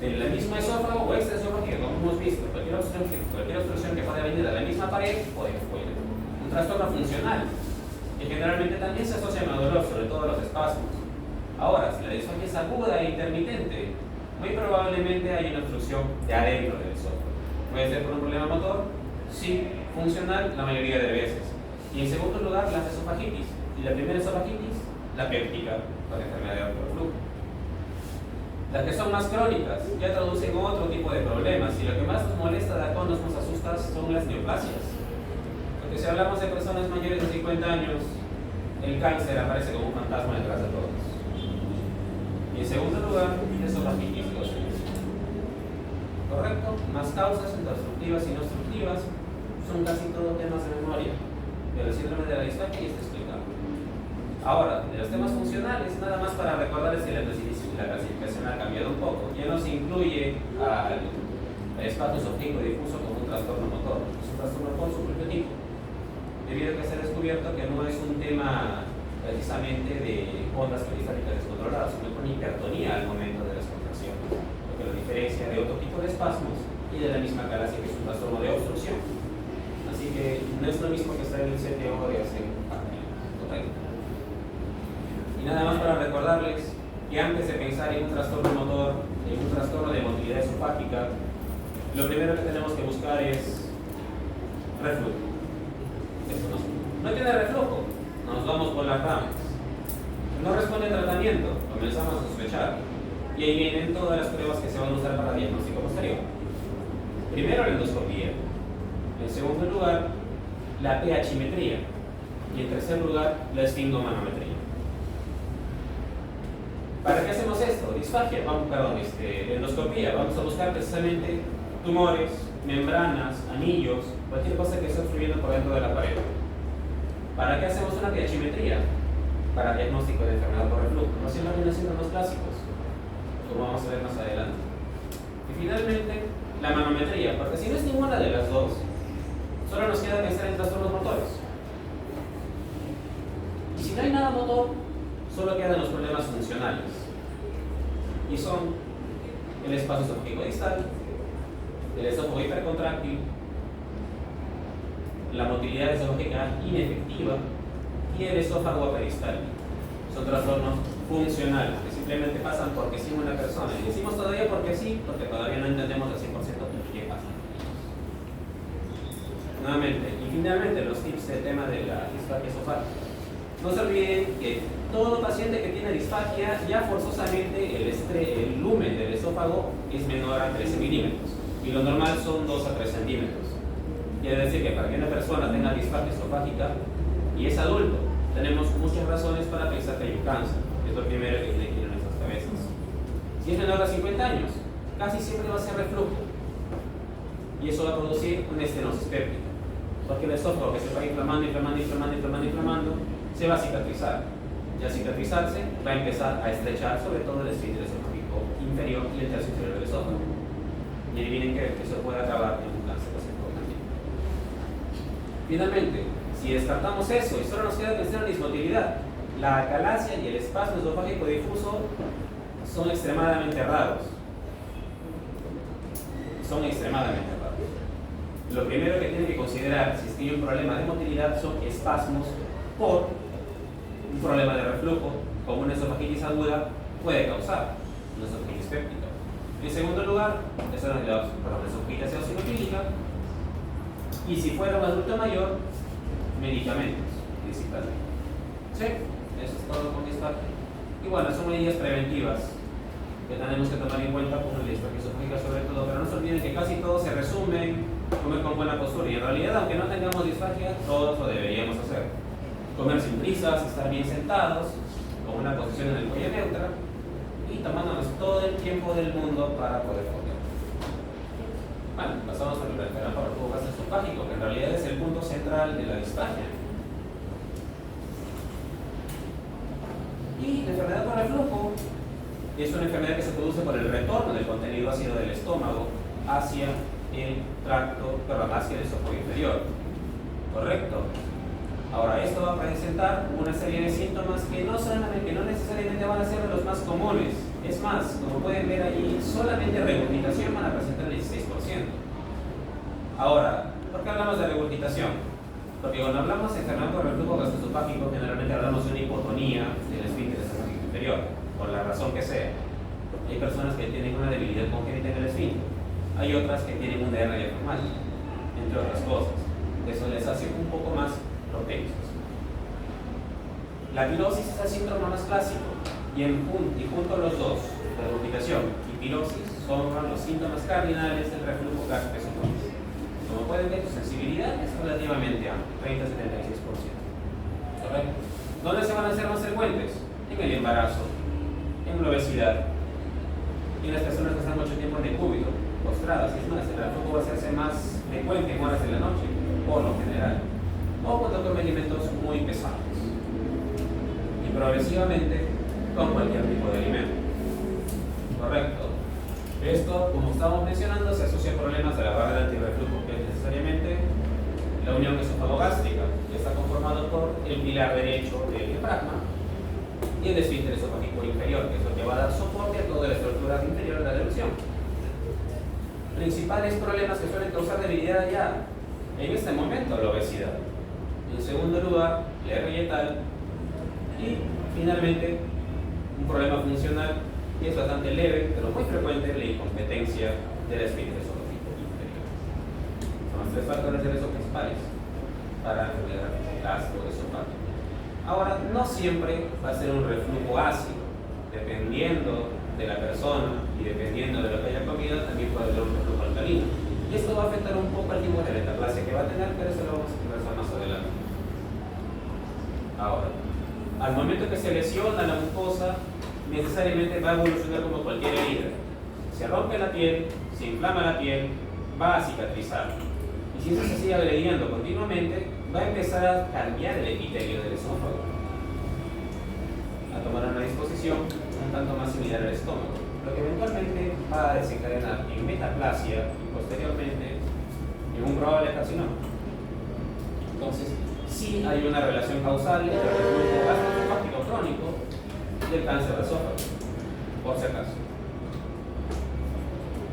del mismo esófago o extraesofágico, como hemos visto, cualquier obstrucción que pueda venir de la misma pared o de fuera. Un trastorno funcional, que generalmente también se asocia a dolor, sobre todo los espasmos. Ahora, si la disfagia es aguda e intermitente, muy probablemente hay una obstrucción de adentro del esófago. Puede ser por un problema motor, sí, funcional la mayoría de veces. Y en segundo lugar, las esofagitis. Y la primera esofagitis, la péptica, por enfermedad de alto reflujo. Las que son más crónicas ya traducen otro tipo de problemas y lo que más nos molesta de acá, nos asusta, son las neoplasias. Porque si hablamos de personas mayores de 50 años, el cáncer aparece como un fantasma detrás de todos. Y en segundo lugar, esofagitis y osteoporosis. ¿Correcto? Más causas entre obstructivas y no obstructivas son casi todo temas de memoria. Pero el síndrome de la disfagia ya está explicado. Ahora, de los temas funcionales, nada más para recordarles que la clasificación ha cambiado un poco. Ya no se incluye al espacio esofágico difuso como un trastorno motor. Es un trastorno por su propio tipo. Debido a que se ha descubierto que no es un tema precisamente de ondas periféricas descontroladas, sino con hipertonía al momento de las contracciones, lo que lo diferencia de otro tipo de espasmos y de la misma galaxia que es un trastorno de obstrucción. Así que no es lo mismo que estar en el CTO de hace correcto. Y nada más para recordarles que antes de pensar en un trastorno motor, en un trastorno de motilidad esofágica, lo primero que tenemos que buscar es reflujo. No tiene reflujo, nos vamos por las ramas. No responde al tratamiento, comenzamos a sospechar. Y ahí vienen todas las pruebas que se van a usar para diagnóstico posterior. Primero la endoscopía. En segundo lugar, la pHimetría. Y en tercer lugar, la esfingomanometría. ¿Para qué hacemos esto? Disfagia, endoscopía. Vamos a buscar precisamente tumores, membranas, anillos, cualquier cosa que esté obstruyendo por dentro de la pared. ¿Para qué hacemos una pHimetría? Para diagnóstico de enfermedad por reflujo. No siempre vienen siendo los clásicos, como vamos a ver más adelante. Y finalmente, la manometría, porque si no es ninguna de las dos, solo nos queda pensar en trastornos motores. Y si no hay nada motor, solo quedan los problemas funcionales. Y son el espacio esofágico distal, el esófago hipercontráctil, la motilidad esofágica inefectiva y el esófago peristáltico. Son trastornos funcionales que simplemente pasan porque sí una persona. Y decimos todavía porque sí, porque todavía no entendemos al 100% qué pasa. Nuevamente, y finalmente los tips del tema de la disfagia esofágica. No se olviden que todo paciente que tiene disfagia, ya forzosamente el lumen del esófago es menor a 13 milímetros y lo normal son 2 a 3 centímetros. Quiere decir que para que una persona tenga disfagia esofágica y es adulto, tenemos muchas razones para pensar que hay un cáncer. Es lo primero que tiene que ir en nuestras cabezas. Si es menor a 50 años, casi siempre va a ser reflujo y eso va a producir una estenosis péptica, porque el esófago que se va inflamando, se va a cicatrizar. Y al cicatrizarse va a empezar a estrechar sobre todo el esfínter esofágico inferior y el tercio inferior del esófago. Y adivinen que eso puede acabar en un cáncer esofágico. Finalmente, si descartamos eso y solo nos queda pensar en dismotilidad, la acalasia y el espasmo esofágico difuso son extremadamente raros. Lo primero que tienen que considerar si es que hay un problema de motilidad son espasmos por un problema de reflujo, como una esofagitis aguda puede causar una esofagitis péptica. En segundo lugar, esa es la esofagitis eosinofílica. Y si fuera un adulto mayor, medicamentos principalmente. ¿Sí? Eso es todo con disfagia. Y bueno, son medidas preventivas que tenemos que tomar en cuenta con la disfagia esofágica sobre todo, pero no se olviden que casi todo se resume en comer con buena postura y en realidad, aunque no tengamos disfagia, todos lo deberíamos hacer. Comer sin prisas, estar bien sentados, con una posición en el cuello neutra y tomándonos todo el tiempo del mundo para poder comer. Bueno, pasamos a la enfermedad por reflujo gastroesofágico, que en realidad es el punto central de la disfagia. Y la enfermedad por reflujo es una enfermedad que se produce por el retorno del contenido ácido del estómago hacia el tracto, hacia el esófago inferior. ¿Correcto? Ahora, esto va a presentar una serie de síntomas que no necesariamente van a ser de los más comunes. Es más, como pueden ver allí, solamente regurgitación van a presentar el 16%. Ahora, ¿por qué hablamos de regurgitación? Porque cuando hablamos de enfermedad por reflujo gastroesofágico, generalmente hablamos de una hipotonía del esfínter esofágico inferior, por la razón que sea. Hay personas que tienen una debilidad congénita en el esfínter, hay otras que tienen una hernia diafragmática, entre otras cosas. Eso les hace un poco más propensos. La pirosis es el síndrome más clásico y junto a los dos, regurgitación y pirosis, son los síntomas cardinales del reflujo gastroesofágico. Como pueden ver, su sensibilidad es relativamente amplia, 30-76%. ¿Correcto? ¿Dónde se van a hacer más frecuentes? En el embarazo, en la obesidad, y en las personas que están mucho tiempo en decúbito, postradas. Es más, el reflujo va a hacerse más frecuente en horas de la noche, por lo general, o cuando comen alimentos muy pesados, y progresivamente con cualquier tipo de alimento. Correcto. Esto, como estamos mencionando, se asocia a problemas de la barrera antirreflujo, que es necesariamente la unión esófago-gástrica, que está conformado por el pilar derecho del diafragma y el esfínter esofágico inferior, que es lo que va a dar soporte a toda la estructura inferior de la delusión. Principales problemas que suelen causar debilidad ya en este momento: la obesidad. En segundo lugar, la hernia yatal. Y finalmente, un problema funcional que es bastante leve, pero muy frecuente, la incompetencia del esfínter esofágico inferior. Son los tres factores de riesgo principales para la enfermedad gastroesofágica. Ahora, no siempre va a ser un reflujo ácido. Dependiendo de la persona y dependiendo de lo que haya comido, también puede haber un reflujo alcalino. Y Y esto va a afectar un poco al tipo de metaplasia que va a tener, pero eso lo vamos a conversar más adelante. Ahora, al momento que se lesiona la mucosa, necesariamente va a evolucionar como cualquier herida. Se rompe la piel, se inflama la piel, va a cicatrizar. Y si eso se sigue agrediendo continuamente, va a empezar a cambiar el epitelio del esófago, a tomar una disposición un tanto más similar al estómago, lo que eventualmente va a desencadenar en metaplasia y posteriormente en un probable carcinoma. Entonces, sí hay una relación causal entre el reflujo gastroesofágico crónico y el cáncer de esófago, por si acaso.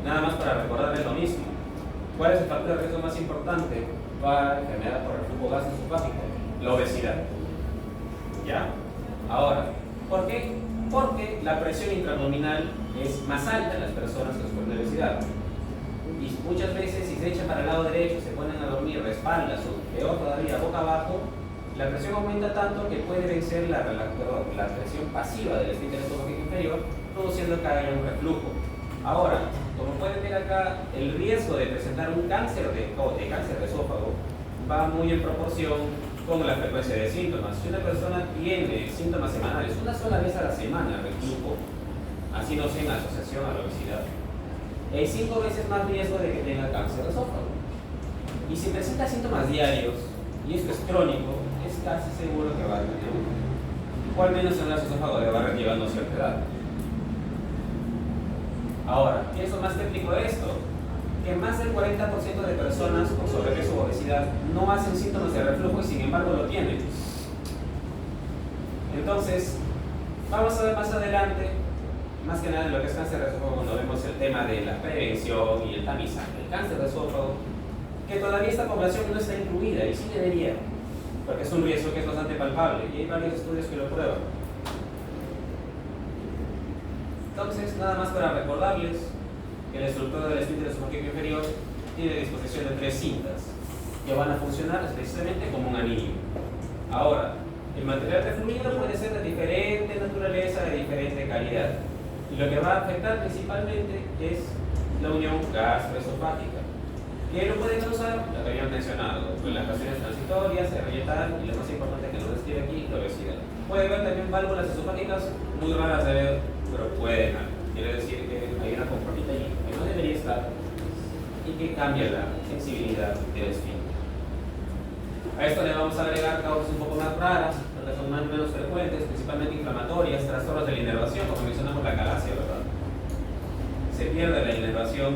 Nada más para recordarles lo mismo. ¿Cuál es el factor de riesgo más importante para enfermedad por reflujo gastroesofágico? La obesidad. ¿Ya? Ahora, ¿por qué? Porque la presión intraabdominal es más alta en las personas que sufren de obesidad. Y muchas veces, si se echan para el lado derecho, se ponen a dormir de espaldas o peor todavía, boca abajo, la presión aumenta tanto que puede vencer la presión pasiva del esfínter esofágico inferior, produciendo que haya un reflujo. Ahora, como pueden ver acá, el riesgo de presentar un cáncer de esófago va muy en proporción con la frecuencia de síntomas. Si una persona tiene síntomas semanales, una sola vez a la semana reflujo, así no sea en asociación a la obesidad, hay 5 veces más riesgo de que tenga cáncer de esófago. Y si presenta síntomas diarios, y esto es crónico, es casi seguro que va a tener uno. O al menos en el esófago le va llegando a cierta edad. Ahora, ¿qué es lo más técnico de esto? Que más del 40% de personas con sobrepeso o obesidad no hacen síntomas de reflujo y sin embargo lo tienen. Entonces, vamos a ver más adelante, más que nada en lo que es cáncer de esófago, cuando vemos el tema de la prevención y el tamizaje del cáncer de esófago, que todavía esta población no está incluida y sí debería, porque es un riesgo que es bastante palpable y hay varios estudios que lo prueban. Entonces, nada más para recordarles que la estructura del esfínter esofágico inferior tiene disposición de 3 cintas que van a funcionar precisamente como un anillo. Ahora, el material refluido puede ser de diferente naturaleza, de diferente calidad. Y lo que va a afectar principalmente es la unión gastroesofágica, que lo puede causar, lo que habían mencionado, relajaciones transitorias, hernia tal, y lo más importante que nos describe aquí, la obesidad. Puede haber también válvulas esofágicas muy raras de ver, pero pueden haber. Quiere decir que hay una componente allí que no debería estar y que cambia la sensibilidad del esfínter. A esto le vamos a agregar causas un poco más raras, porque son más o menos frecuentes, principalmente inflamatorias, trastornos de la inervación, como mencionamos la calasia, ¿verdad? Se pierde la inervación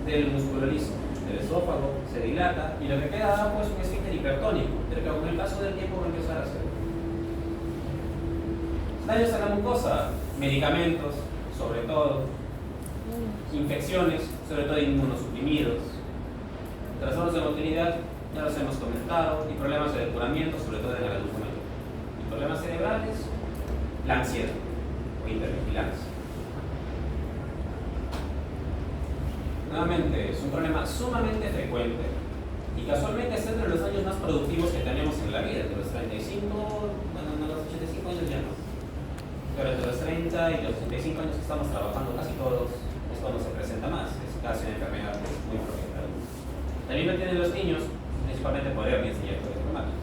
del músculo liso, del esófago, se dilata y lo que queda abajo es un esfínter hipertónico, pero que con el paso del tiempo va a empezar a hacer. Daños a la mucosa, medicamentos, sobre todo, infecciones, sobre todo inmunosuprimidos, trastornos de motilidad, ya los hemos comentado, y problemas de depuramiento, sobre todo en el adulto mayor. Y problemas cerebrales, la ansiedad o hipervigilancia. Nuevamente, es un problema sumamente frecuente y casualmente es entre los años más productivos que tenemos en la vida, de los 35, bueno, no los 85 años ya no, pero entre los 30 y los 85 años que estamos trabajando casi todos es cuando se presenta más, es casi una enfermedad muy propia. También lo tienen los niños, principalmente por hernias y hierro reumático,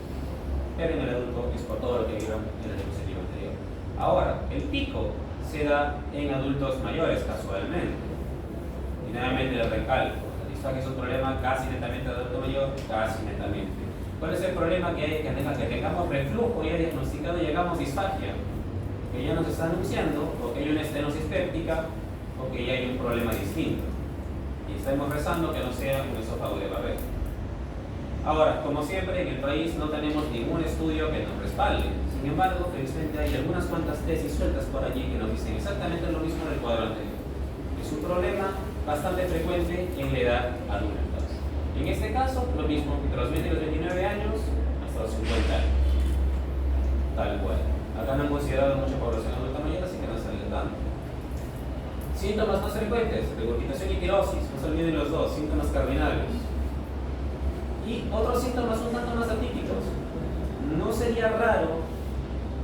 pero en el adulto es por todo lo que vieron en el diapositivo anterior. Ahora, el pico se da en adultos mayores casualmente. Y nuevamente el recalco, la disfagia es un problema casi netamente de adulto mayor, casi netamente. ¿Cuál es el problema que hay? Que tengamos reflujo ya diagnosticado y llegamos disfagia, que ya nos está anunciando o que hay una estenosis péptica o que ya hay un problema distinto. Y estamos rezando que no sea un esófago de Barrett. Ahora, como siempre, en el país no tenemos ningún estudio que nos respalde. Sin embargo, felizmente hay algunas cuantas tesis sueltas por allí que nos dicen exactamente lo mismo del cuadro anterior. Es un problema bastante frecuente en la edad adulta. En este caso, lo mismo, entre los 20 y los 29 años hasta los 50 años. Tal cual. Acá no han considerado mucha población adulta mayor, así que no se les dan. Síntomas más frecuentes, regurgitación y quirosis, no se olviden los dos, síntomas cardinales. Y otros síntomas un tanto más atípicos. No sería raro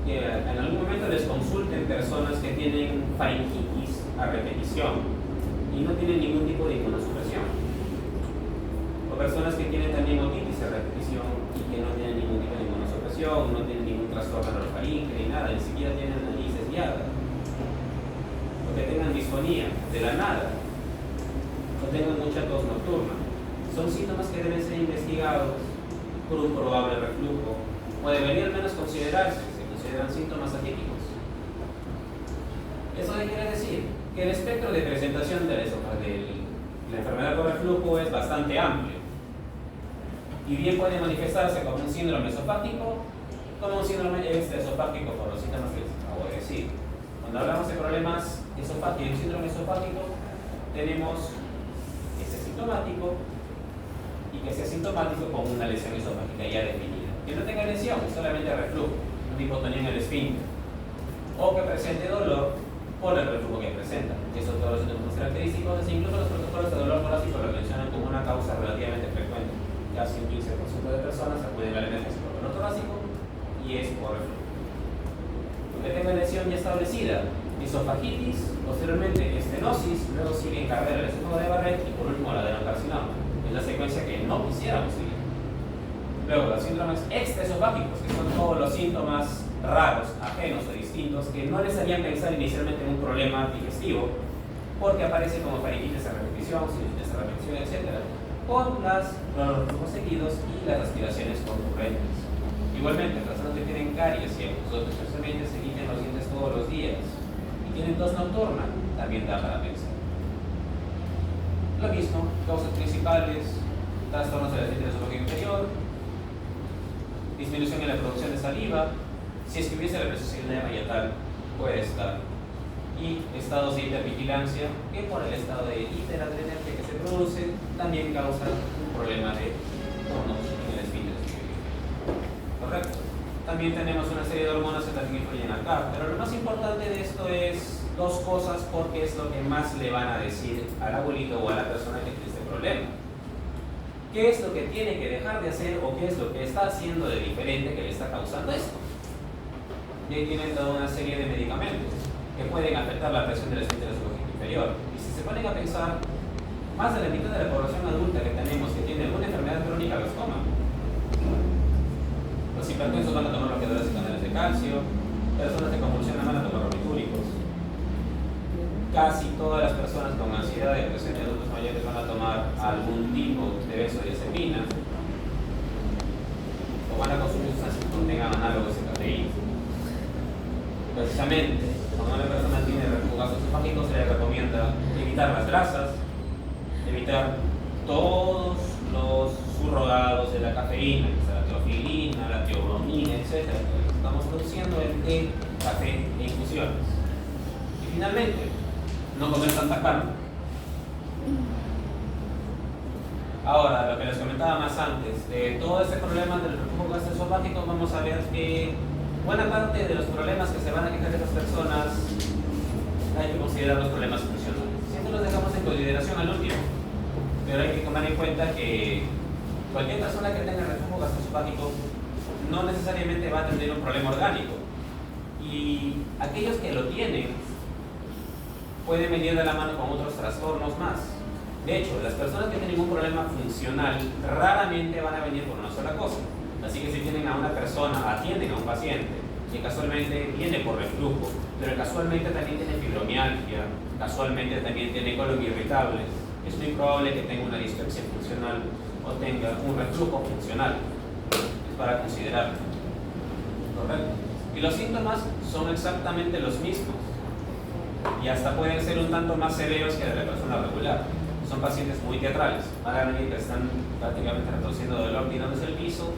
que en algún momento les consulten personas que tienen faringitis a repetición y no tienen ningún tipo de inmunosupresión. o personas que tienen también otitis a repetición y que no tienen ningún tipo de inmunosupresión, no tienen ningún trastorno orofaringe ni nada, ni siquiera tienen nariz desviada, o que tengan disfonía de la nada, o tengan mucha tos nocturna. Son síntomas que deben ser investigados por un probable reflujo, o debería al menos considerarse, se consideran síntomas atípicos. ¿Eso qué quiere decir? Que el espectro de presentación de la enfermedad por reflujo es bastante amplio, y bien puede manifestarse como un síndrome esofágico, como un síndrome extraesofágico por los síntomas que les acabo de decir. Cuando hablamos de problemas esofágicos y un síndrome esofágico, tenemos que sea sintomático y que sea sintomático con una lesión esofágica ya definida. Que no tenga lesión, solamente reflujo, una hipotonía en el esfínter, o que presente dolor por el reflujo que presenta. Estos todos los síntomas característicos, incluso los protocolos de dolor torácico lo mencionan como una causa relativamente frecuente. Casi un 15% de personas acuden a la emergencia por dolor torácico y es por reflujo. Que tenga lesión ya establecida, esofagitis, posteriormente estenosis, luego sigue en carrera el esófago de Barrett y por último el adenocarcinoma. Es la secuencia que no quisiéramos seguir. Luego, los síndromes extraesofágicos, que son todos los síntomas raros, ajenos o distintos, que no les harían pensar inicialmente en un problema digestivo, porque aparece como faringitis a repetición, sinusitis a repetición, etc., con los reflujos seguidos y las aspiraciones concurrentes. Igualmente, personas que tienen caries y nosotros especialmente se limpian los dientes todos los días y tienen tos nocturna, también da para pensar. Lo mismo, causas principales, trastornos de la esfínter esofágico inferior, disminución en la producción de saliva, si es que hubiese la presencia de varietal, puede estar, y estados de hipervigilancia, que por el estado de hiperadrenergia que se produce, también causa un problema de tonos en el esfínter esofágico. ¿Correcto? También tenemos una serie de hormonas que también influyen acá, pero lo más importante de esto es dos cosas, porque es lo que más le van a decir al abuelito o a la persona que tiene este problema. ¿Qué es lo que tiene que dejar de hacer o qué es lo que está haciendo de diferente que le está causando esto? Y ahí tienen toda una serie de medicamentos que pueden afectar la presión del esfínter esofágico inferior. Y si se ponen a pensar, más de la mitad de la población adulta que tenemos que tiene alguna enfermedad crónica los toma. Los hipertensos van a tomar bloqueadores de canales de calcio, personas que convulsionan van a tomar barbitúricos. Casi todas las personas con ansiedad, depresión y adultos mayores van a tomar algún tipo de benzodiazepina o van a consumir sustancias que contengan análogos de cafeína. Precisamente, cuando una persona tiene reflujo gastroesofágico se le recomienda evitar las grasas, evitar todos los subrogados de la cafeína, la teofilina, la teobromina, etc. Estamos produciendo el té, café e infusiones. Y finalmente, no comer tanta carne. Ahora, lo que les comentaba más antes, de todo este problema del reflujo gastroesofágico, vamos a ver que buena parte de los problemas que se van a quejar de esas personas hay que considerar los problemas funcionales. Siempre los dejamos en consideración al último, pero hay que tomar en cuenta que cualquier persona que tenga reflujo gastroesofágico no necesariamente va a tener un problema orgánico, y aquellos que lo tienen pueden venir de la mano con otros trastornos más. De hecho, las personas que tienen un problema funcional raramente van a venir por una sola cosa. Así que si tienen a una persona, atienden a un paciente que casualmente viene por reflujo, pero casualmente también tiene fibromialgia, casualmente también tiene colon irritable, es muy probable que tenga una dispepsia funcional o tenga un reflujo funcional. Es para considerar. ¿Correcto? Y los síntomas son exactamente los mismos y hasta pueden ser un tanto más severos que de la persona regular. Son pacientes muy teatrales, van a venir que están prácticamente retorciendo dolor, tirándose el piso,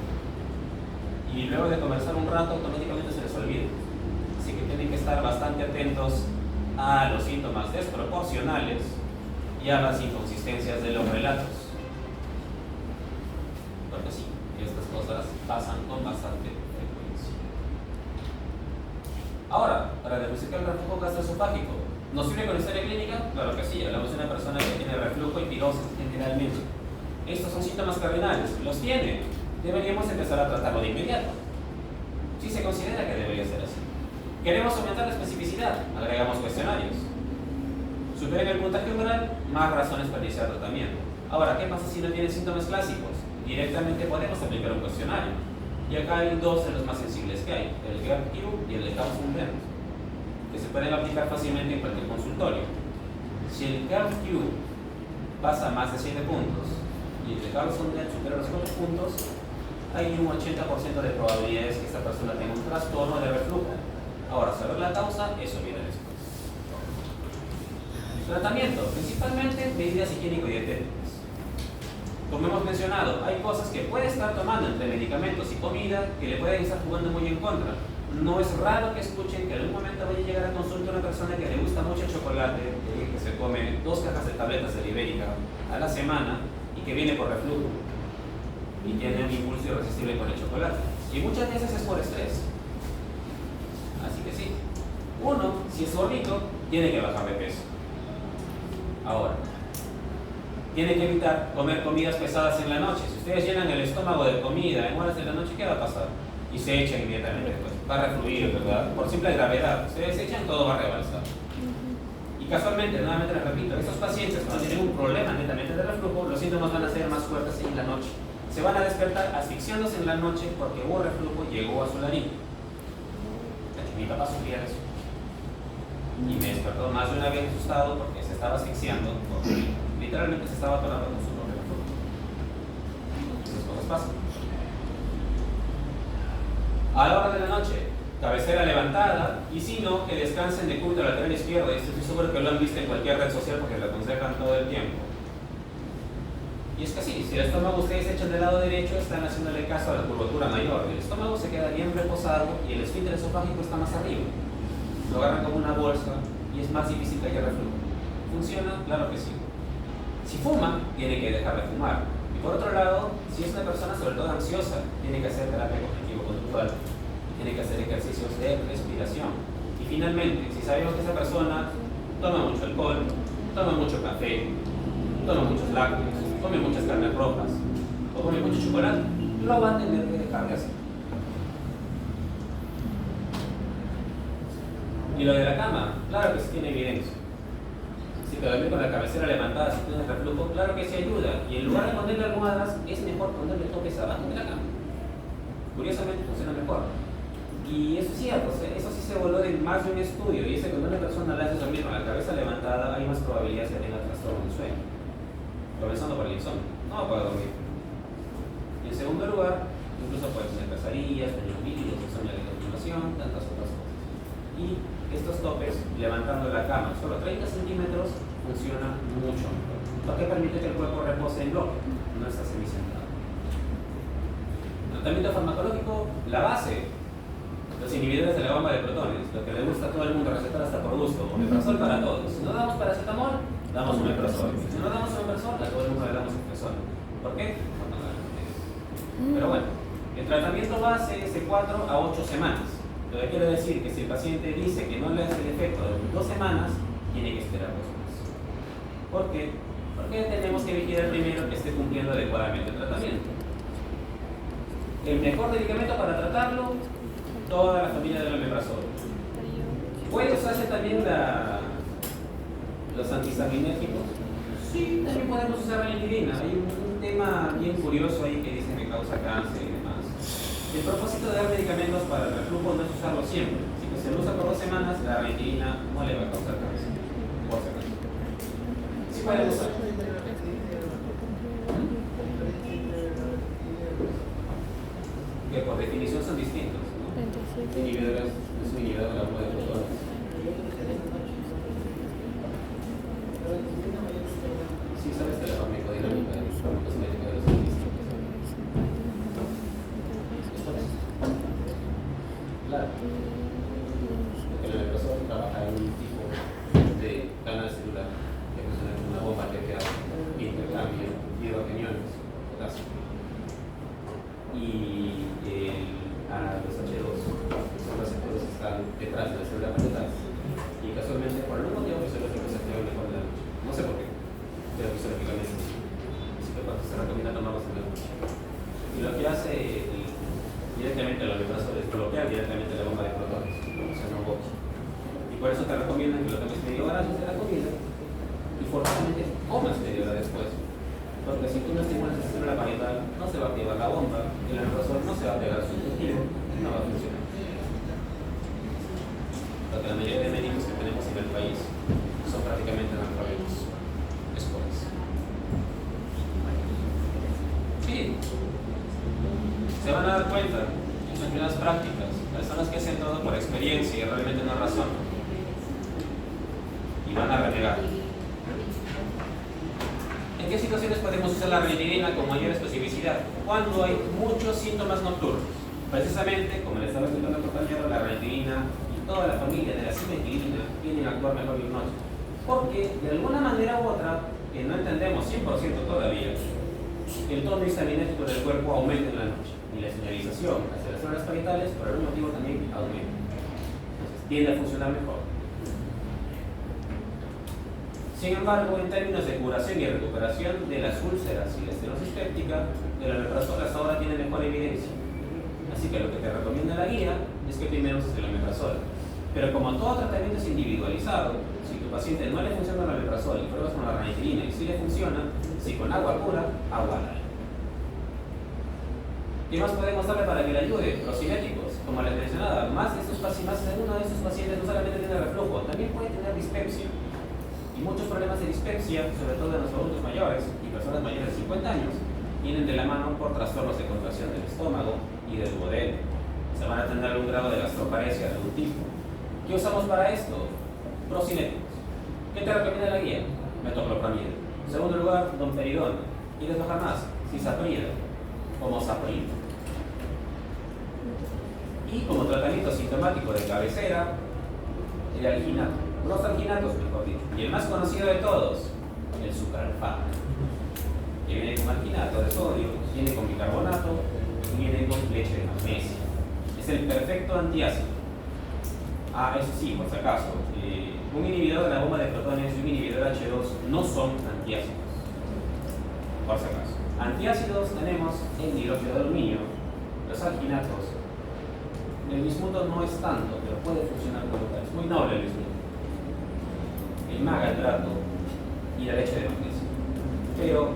y luego de conversar un rato automáticamente se les olvida. Así que tienen que estar bastante atentos a los síntomas desproporcionales y a las inconsistencias de los relatos, porque sí, estas cosas pasan con bastante frecuencia. Ahora, para diagnosticar el reflujo gastroesofágico, ¿nos sirve con historia clínica? Claro que sí, hablamos de una persona que tiene reflujo y pirosis generalmente. Estos son síntomas cardinales, los tiene. Deberíamos empezar a tratarlo de inmediato. Si se considera que debería ser así. Queremos aumentar la especificidad, agregamos cuestionarios. Superen el puntaje umbral, más razones para iniciar tratamiento. Ahora, ¿qué pasa si no tiene síntomas clásicos? Directamente podemos aplicar un cuestionario. Y acá hay dos de los más sensibles que hay, el GERD-Q y el de Gauss-Lundgren, que se pueden aplicar fácilmente en cualquier consultorio. Si el GERD-Q pasa más de 7 puntos y el de Gauss-Lundgren supera los 4 puntos, hay un 80% de probabilidades que esta persona tenga un trastorno de reflujo. Ahora, saber la causa, eso viene después. Tratamiento, principalmente medidas higiénico-dietéticas. Como hemos mencionado, hay cosas que puede estar tomando entre medicamentos y comida que le pueden estar jugando muy en contra. No es raro que escuchen que en algún momento vaya a llegar a consulta una persona que le gusta mucho el chocolate, que se come 2 cajas de tabletas de Ibérica a la semana y que viene por reflujo y tiene un impulso irresistible por el chocolate. Y muchas veces es por estrés. Así que sí, uno, si es gordito, tiene que bajar de peso. Ahora, tiene que evitar comer comidas pesadas en la noche. Si ustedes llenan el estómago de comida en horas de la noche, ¿qué va a pasar? Y se echan inmediatamente después. Va a refluir, ¿verdad? Por simple gravedad. Ustedes se echan, todo va a rebalsar. Y casualmente, nuevamente les repito, estos pacientes cuando tienen un problema netamente de reflujo, los síntomas van a ser más fuertes en la noche. Se van a despertar asfixiándose en la noche porque hubo reflujo y llegó a su laringe. Mi papá sufría eso. Y me despertó más de una vez asustado porque se estaba asfixiando, porque literalmente se estaba atorando con su propio reflujo. Esas cosas pasan. A la hora de la noche, cabecera levantada, y si no, que descansen de cúbito lateral izquierdo. Esto estoy seguro que lo han visto en cualquier red social porque lo aconsejan todo el tiempo. Y es que sí, si el estómago ustedes echan del lado derecho, están haciéndole caso a la curvatura mayor. El estómago se queda bien reposado y el esfínter esofágico está más arriba. Lo agarran como una bolsa y es más difícil que haya reflujo. ¿Funciona? Claro que sí. Si fuma, tiene que dejar de fumar. Y por otro lado, si es una persona sobre todo ansiosa, tiene que hacer terapia cognitivo-conductual, tiene que hacer ejercicios de respiración. Y finalmente, si sabemos que esa persona toma mucho alcohol, toma mucho café, toma muchos lácteos, come muchas carnes rojas o come mucho chocolate, lo va a tener que dejar de hacer. Y lo de la cama, claro que sí tiene evidencia. Si te duermes con la cabecera levantada, si tienes reflujo, claro que sí ayuda. Y en lugar de ponerle almohadas, es mejor ponerle toques abajo de la cama. Curiosamente funciona mejor. Y eso es cierto, eso sí se voló en más de un estudio. Y es que cuando una persona la hace dormir con la cabeza levantada, hay más probabilidades de que tenga trastorno del sueño. Comenzando por el insomnio, no puede dormir. Y en segundo lugar, incluso puede tener pesadillas, sueños vívidos, insomnio de continuación, tantas otras cosas. Y estos topes, levantando la cama solo 30 centímetros, funciona mucho mejor. Porque permite que el cuerpo repose en bloque, no está semisentado. Tratamiento farmacológico, la base, los inhibidores de la bomba de protones, lo que le gusta a todo el mundo, recetar hasta por gusto, omeprazol para todos. Si no damos paracetamol, damos omeprazol. Si no damos omeprazol, a todo el mundo le damos omeprazol. ¿Por qué? Por no dar interés. Pero bueno, el tratamiento base es de 4 a 8 semanas. Lo que quiere decir que si el paciente dice que no le hace el efecto de 2 semanas, tiene que esperar 2 meses. ¿Por qué? Porque tenemos que vigilar primero que esté cumpliendo adecuadamente el tratamiento. El mejor medicamento para tratarlo, toda la familia del omeprazol. ¿Puede usarse también los antihistaminérgicos? Sí, también podemos usar ranitidina. Hay un tema bien curioso ahí que dicen que causa cáncer y demás. El propósito de dar medicamentos para el reflujo no es usarlo siempre. Si se lo usa por 2 semanas, la ranitidina no le va a causar cáncer. Por si acaso. Sí pueden usar. Que por definición son distintos, ¿no? Inhibidores, es un inhibidor de la bomba de protones. Sí, sabes de la farmacodinámica de los farmacosméticos de los artistas. Claro. Porque el omeprazol trabaja en un tipo de canal celular que funciona como una bomba que intercambia hidrogeniones, potasio. Y los H2, son receptores que están detrás de la célula parental. Y casualmente, por algún motivo, pues los que se activan mejor en la noche. No sé por qué, pero fisiológicamente. Así que se recomienda tomarlos en la noche. Y lo que hace directamente el omeprazol es bloquear directamente la bomba de protones, o sea, no box. Y por eso te recomiendan que lo tomes media hora antes de la comida y forzosamente comas media hora después. Porque si tú no estimulas el sistema parietal, no se va a activar la bomba, y el omeprazol no se va a pegar su tejido, no va a funcionar. Porque la mayoría de médicos que tenemos en el país son prácticamente analfabetos. Es por eso. Sí. Se van a dar cuenta en sus primeras prácticas, personas que hacen todo por experiencia y realmente no razón. Y van a renegar. ¿En qué situaciones podemos usar la ranitidina con mayor especificidad? Cuando hay muchos síntomas nocturnos. Precisamente, como le estaba explicando el compañero, la ranitidina y toda la familia de la cimetilina tienen a actuar mejor de noche. Porque, de alguna manera u otra, que no entendemos 100% todavía, el tono histaminético del cuerpo aumenta en la noche. Y la señalización hacia las zonas parietales, por algún motivo, también aumenta. Entonces, tiende a funcionar mejor. Sin embargo, en términos de curación y recuperación de las úlceras y la estenosis péptica, el omeprazol hasta ahora tiene mejor evidencia. Así que lo que te recomienda la guía es que primero uses el omeprazol. Pero como todo tratamiento es individualizado, si tu paciente no le funciona el omeprazol y pruebas con la ranitidina y si le funciona, si con agua pura, agua dale. ¿Qué más podemos darle para que le ayude? Procinéticos, como les mencionaba, más de uno de estos pacientes no solamente tiene reflujo, también puede tener dispepsia. Y muchos problemas de dispepsia, sobre todo en los adultos mayores y personas mayores de 50 años, vienen de la mano por trastornos de contracción del estómago y del duodeno. Se van a tener un grado de gastroparesia de algún tipo. ¿Qué usamos para esto? Procinéticos. ¿Qué te recomienda la guía? Metoclopramida. En segundo lugar, domperidona. ¿Quieres bajar más? Cisaprida o mosaprida. Y como tratamiento sintomático de cabecera, el alginato. Los alginatos, mejor dicho. Y el más conocido de todos, el sucralfato. Que viene con alginato de sodio, viene con bicarbonato y viene con leche de magnesio. Es el perfecto antiácido. Ah, eso sí, por si acaso. Un inhibidor de la bomba de protones y un inhibidor H2 no son antiácidos. Por si acaso. Antiácidos tenemos el hidróxido de aluminio, los alginatos. El bismuto no es tanto, pero puede funcionar como tal. Es muy noble el bismuto. El magaltrato y la leche de magnesio. Pero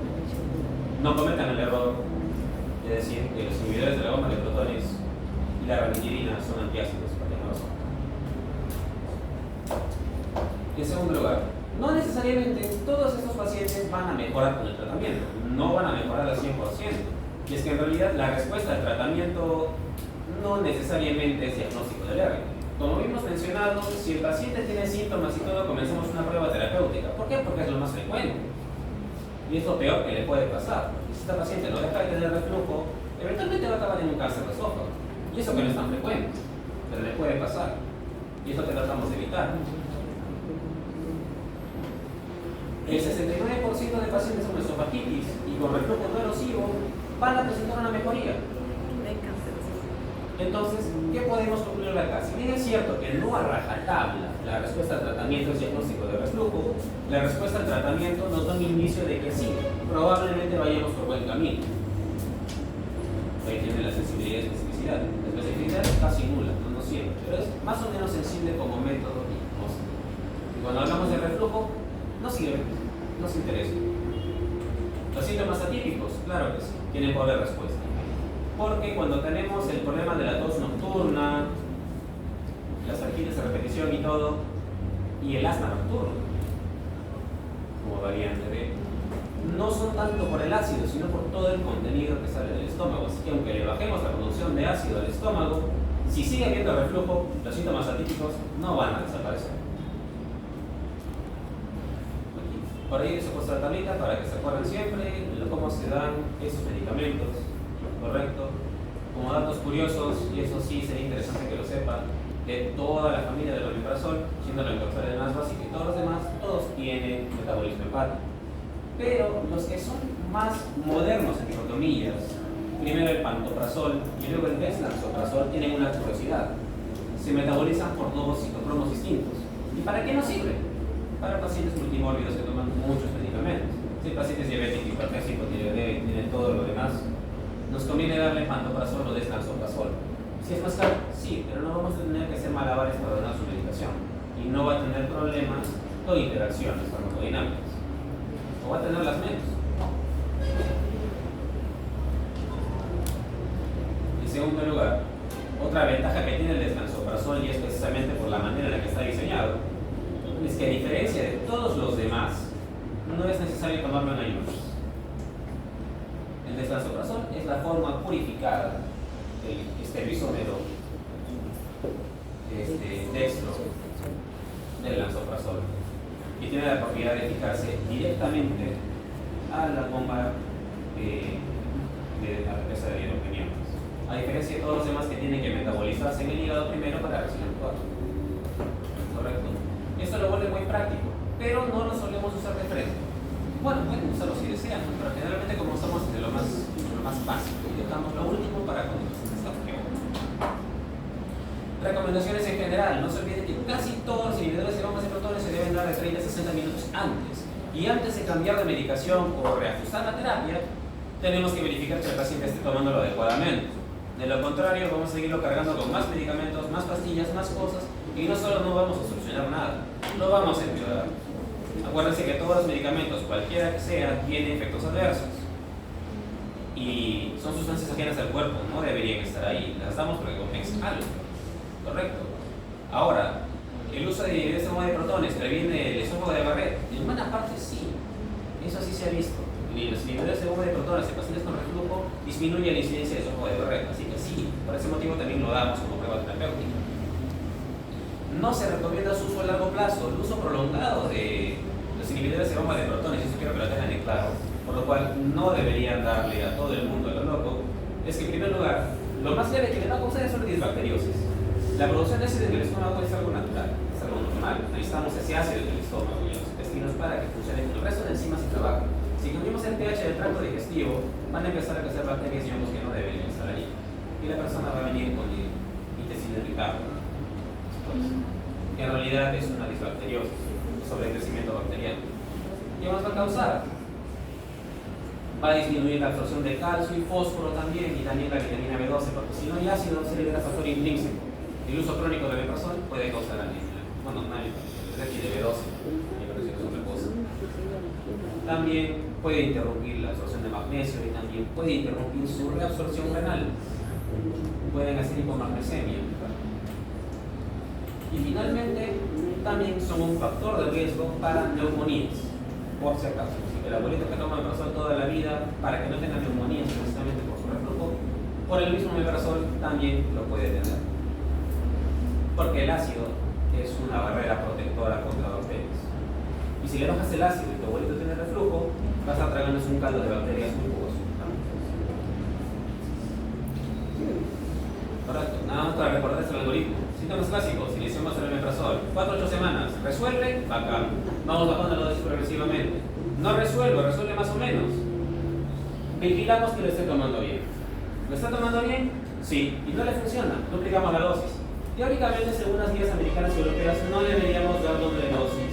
no cometan el error de decir que los inhibidores de la bomba de protones y la ranitidina son antiácidos, porque no lo son. En segundo lugar, no necesariamente todos estos pacientes van a mejorar con el tratamiento, no van a mejorar al 100%. Y es que en realidad la respuesta al tratamiento no necesariamente es diagnóstico de alergia. Como hemos mencionado, si el paciente tiene síntomas y todo, comenzamos una prueba terapéutica. ¿Por qué? Porque es lo más frecuente. Y es lo peor que le puede pasar. Y si este paciente no deja de tener reflujo, eventualmente va a acabar en un cáncer de esófago. Y eso que no es tan frecuente, pero le puede pasar. Y eso que tratamos de evitar. El 69% de pacientes con esofagitis y con reflujo no erosivo van a presentar una mejoría. Entonces, ¿qué podemos concluir acá? Si bien es cierto que no a rajatabla la respuesta al tratamiento es diagnóstico de reflujo, la respuesta al tratamiento nos da un indicio de que sí, probablemente vayamos por buen camino. Ahí tiene la sensibilidad y especificidad. La especificidad es casi nula, no siempre, pero es más o menos sensible como método y cosa. Y cuando hablamos de reflujo, no sirve, no se interesa. Los síntomas atípicos, claro que sí, tienen poder respuesta. Porque cuando tenemos el problema de la tos nocturna, las artritis de repetición y todo, y el asma nocturno, como variante B, no son tanto por el ácido, sino por todo el contenido que sale del estómago. Así que aunque le bajemos la producción de ácido al estómago, si sigue habiendo reflujo, los síntomas atípicos no van a desaparecer. Por ahí les he puesto la tablita para que se acuerden siempre de cómo se dan esos medicamentos, correcto. Como datos curiosos, y eso sí sería interesante que lo sepan, de toda la familia del omeprazol, siendo el omeprazol el más básico y todos los demás, todos tienen metabolismo hepático. Pero los que son más modernos, entre comillas, primero el pantoprazol y luego el deslanzoprazol, tienen una curiosidad. Se metabolizan por dos citocromos distintos. ¿Y para qué nos sirve? Para pacientes multimórbidos que toman muchos medicamentos. Si el paciente es diabético, hipertensivo, tiene todo lo demás, nos conviene darle pantoprazol o deslanzoprazol. Si es más caro, sí, pero no vamos a tener que hacer malabares para ordenar su medicación. Y no va a tener problemas o interacciones farmacodinámicas. O va a tenerlas menos. Otra ventaja que tiene el descansoprazol, y es precisamente por la manera en la que está diseñado, es que a diferencia de todos los demás, no es necesario tomarlo en ayunas. El descansoprazol es la forma purificada del esteroisómero dextro del lansoprazol, y tiene la propiedad de fijarse directamente a la bomba de la represa de hidroquímicos, a diferencia de todos los demás que tienen que metabolizarse en el hígado primero para recibir el cuerpo. ¿Correcto? Esto lo vuelve muy práctico, pero no lo solemos usar de frente. Bueno, pueden usarlo si desean, pero generalmente como usamos de lo más básico y dejamos lo último para cuando está peor. Recomendaciones en general: no se olviden que casi todos los inhibidores de bombas de protones se deben dar de 30 a 60 minutos antes. Y antes de cambiar de medicación o reajustar la terapia, tenemos que verificar que el paciente esté tomándolo adecuadamente. De lo contrario, vamos a seguirlo cargando con más medicamentos, más pastillas, más cosas, y no solo no vamos a solucionar nada, lo vamos a empeorar. Acuérdense que todos los medicamentos, cualquiera que sea, tienen efectos adversos. Y son sustancias ajenas al cuerpo, no deberían estar ahí. Las damos porque compensan algo. ¿Correcto? Ahora, el uso de esta bomba de protones previene el esófago de Barrett. En buena parte sí, eso sí se ha visto. Y los inhibidores de bomba de protones en pacientes con reflujo disminuye la incidencia de esófago de Barrett, así que sí, por ese motivo también lo damos como prueba terapéutica. No se recomienda su uso a largo plazo. El uso prolongado de los inhibidores de bomba de protones, eso quiero que lo tengan en claro, por lo cual no deberían darle a todo el mundo a lo loco, es que en primer lugar, lo más leve que le va a causar es una disbacteriosis. La producción de ácido en el estómago es algo natural, es algo normal. Necesitamos ese ácido en el estómago y en los intestinos para que funcione con el resto de enzimas y trabajo. Si cambiamos el pH del tracto digestivo, van a empezar a crecer bacterias y hongos que no deberían estar allí. Y la persona va a venir con el intestino irritado. Que en realidad es una disbacteriosis, sobrecrecimiento bacteriano. ¿Qué más va a causar? Va a disminuir la absorción de calcio y fósforo también, y también la vitamina B12, porque si no hay ácido se libera factor intrínseco. El uso crónico de omeprazol puede causar anemia. Bueno, no anemia, déficit de B12, y por eso es otra cosa. También puede interrumpir la absorción de magnesio y también puede interrumpir su reabsorción renal. Pueden hacer hipomagnesemia. Y finalmente, también son un factor de riesgo para neumonías, por si acaso. El abuelito que toma omeprazol toda la vida para que no tenga neumonías precisamente por su reflujo, por el mismo omeprazol también lo puede tener. Porque el ácido es una barrera protectora contra bacterias. Y si le bajas el ácido y tu abuelito tiene reflujo, vas a tragarnos un caldo de bacterias muy jugoso. Correcto. Nada más para recordarles el algoritmo. Síntomas clásicos: iniciamos el omeprazol, 4 a 8 semanas. ¿Resuelve? Bacán. Vamos bajando la dosis progresivamente. No resuelve, resuelve más o menos. Vigilamos que lo esté tomando bien. ¿Lo está tomando bien? Sí. Y no le funciona, duplicamos la dosis. Teóricamente, según las guías americanas y europeas, no deberíamos dar doble dosis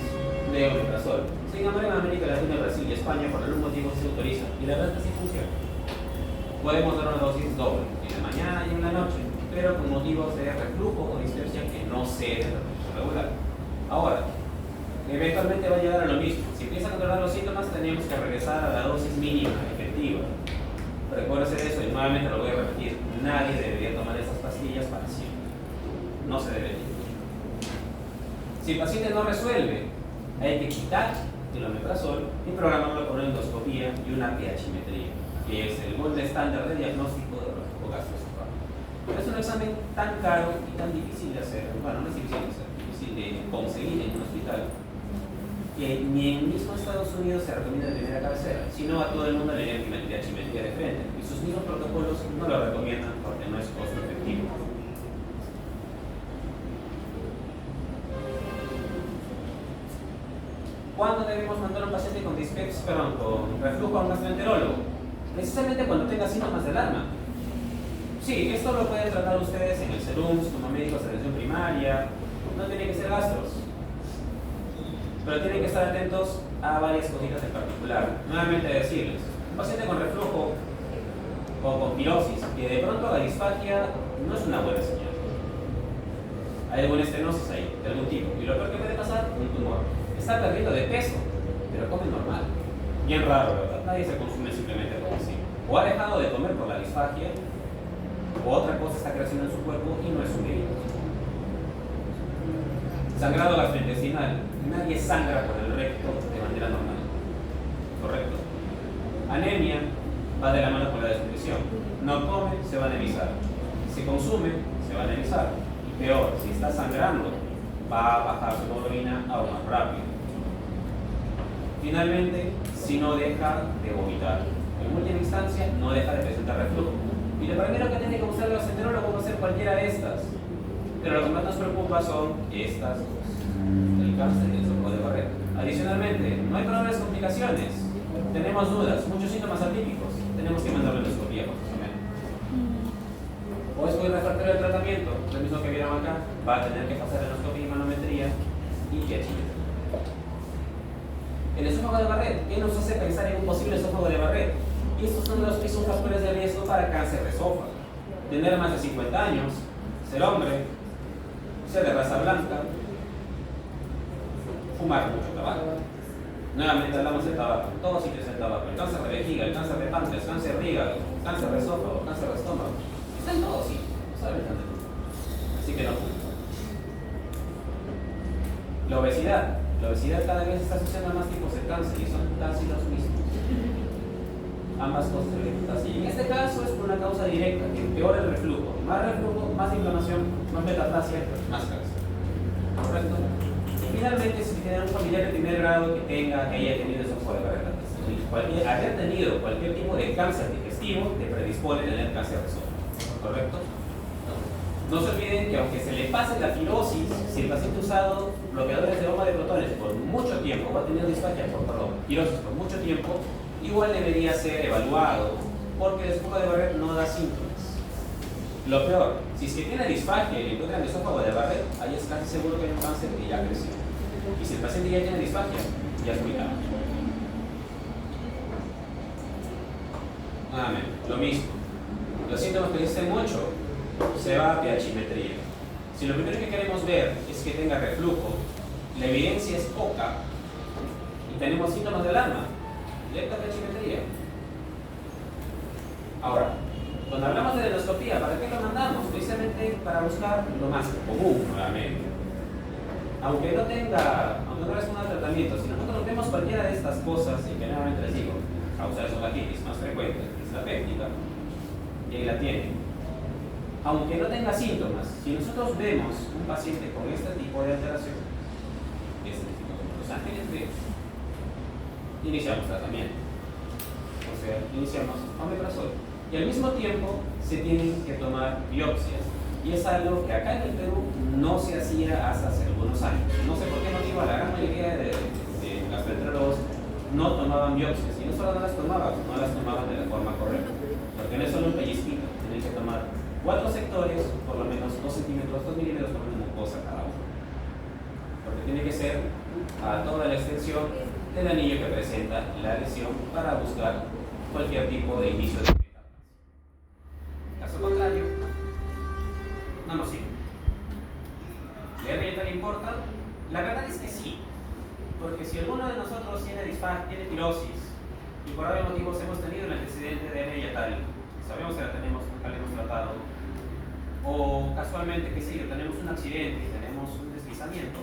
de omeprazol. Sin embargo, en América Latina, Brasil y España, por algún motivo se autoriza. Y la verdad es que sí funciona. Podemos dar una dosis doble, en la mañana y en la noche, pero con motivos de reflujo o dispepsia que no sea de reflujo regular. Ahora, eventualmente va a llegar a lo mismo. Si empieza a controlar los síntomas, tenemos que regresar a la dosis mínima efectiva. Recuérdese de eso, y nuevamente lo voy a repetir: nadie debería tomar esas pastillas para siempre. No se debería. Si el paciente no resuelve, hay que quitar el omeprazol y programarlo con una endoscopía y una pHmetría, que es el molde estándar de diagnóstico de reflujo gastroesofágico. Es un examen tan caro y tan difícil de hacer, bueno, no es difícil de hacer, difícil de conseguir en un hospital, que ni en el mismo Estados Unidos se recomienda de primera cabecera, sino a todo el mundo le harían pHmetría de frente, y sus mismos protocolos no lo recomiendan porque no es costo efectivo. ¿Cuándo debemos mandar a un paciente con con reflujo a un gastroenterólogo? Precisamente cuando tenga síntomas de alarma. Sí, esto lo pueden tratar ustedes en el SERUMS como médicos de atención primaria, no tienen que ser gastros, pero tienen que estar atentos a varias cositas en particular. Nuevamente decirles: un paciente con reflujo o con pirosis que de pronto haga disfagia no es una buena señal. Hay alguna estenosis ahí, de algún tipo, y lo peor que puede pasar, un tumor. Está perdiendo de peso, pero come normal. Bien raro, ¿verdad? Nadie se consume simplemente porque sí. O ha dejado de comer por la disfagia, otra cosa está creciendo en su cuerpo y no es un virus. Sangrado gastrointestinal. Nadie sangra por el recto de manera normal. ¿Correcto? Anemia va de la mano con la desnutrición. No come, se va a anemizar. Si consume, se va a anemizar. Y peor, si está sangrando, va a bajar su hemoglobina aún más rápido. Finalmente, si no deja de vomitar. En última instancia, no deja de presentar reflujo. Y lo primero que tiene que usar el gastroenterólogo va a ser cualquiera de estas. Pero lo que más nos preocupa son estas dos. El cáncer y el esófago de Barrett. Adicionalmente, no hay problemas de complicaciones. Tenemos dudas, muchos síntomas atípicos. Tenemos que mandar la endoscopía forzosamente. O es muy refractario al tratamiento, lo mismo que vieron acá, va a tener que pasar endoscopía y manometría y piachimetría. El esófago de Barrett, ¿qué nos hace pensar en un posible esófago de Barrett? Y estos son los factores de riesgo para cáncer de esófago. Tener más de 50 años, ser hombre, ser de raza blanca, fumar mucho tabaco. Nuevamente hablamos de tabaco, todos sitios el tabaco, el cáncer de vejiga, el cáncer de páncreas, cáncer de hígado, cáncer de esófago, cáncer de estómago. Está en todos sitios, ¿saben? Así que no. La obesidad cada vez está asociando a más tipos de cáncer y son casi los mismos. Ambas cosas directas. Y en este caso es por una causa directa, que empeora el reflujo, más inflamación, más metaplasia, más cáncer. ¿Correcto? Y finalmente, si tiene un familiar de primer grado que haya tenido esófago de Barrett, haber tenido cualquier tipo de cáncer digestivo te predispone a tener cáncer de esófago. ¿Correcto? No se olviden que aunque se le pase la firosis, si el paciente ha usado bloqueadores de bomba de protones por mucho tiempo, o ha tenido firosis por mucho tiempo, igual debería ser evaluado, porque el esófago de Barrett no da síntomas. Lo peor, si es que tiene disfagia y le encuentran el esófago de Barrett, ahí es casi seguro que hay un cáncer que ya creció. Y si el paciente ya tiene disfagia, ya es muy grave. Nuevamente, lo mismo. Los síntomas que dicen mucho, se va a piachimetría. Si lo primero que queremos ver es que tenga reflujo, la evidencia es poca y tenemos síntomas de alarma, directa piachimetría. Ahora, cuando hablamos de endoscopía, ¿para qué lo mandamos? Precisamente para buscar lo más común, nuevamente. Aunque no responda al tratamiento, si nosotros vemos cualquiera de estas cosas, y que nuevamente les digo, causa de esofagititis más frecuente, es la péptica, y ahí la tienen. Aunque no tenga síntomas, si nosotros vemos un paciente con este tipo de alteración, los ángeles B, iniciamos tratamiento. O sea, iniciamos omeprazol. Y al mismo tiempo se tienen que tomar biopsias. Y es algo que acá en el Perú no se hacía hasta hace algunos años. No sé por qué motivo la gran mayoría de gastroenterólogos no tomaban biopsias. Y no solo no las tomaban de la forma correcta. Porque no es solo un pellizquito, tienen que tomar 4 sectores, por lo menos 2 centímetros, 2 milímetros, por lo menos una cosa cada uno. Porque tiene que ser a toda la extensión del anillo que presenta la lesión para buscar cualquier tipo de inicio de metaplasia. Caso contrario, no nos sirve. ¿La herramienta le importa? La verdad es que sí. Porque si alguno de nosotros tiene disfagia, tiene firosis, y por varios motivos hemos tenido el antecedente de hernia tal, sabemos que nunca la hemos tratado, o casualmente, qué sé yo, tenemos un accidente y tenemos un deslizamiento,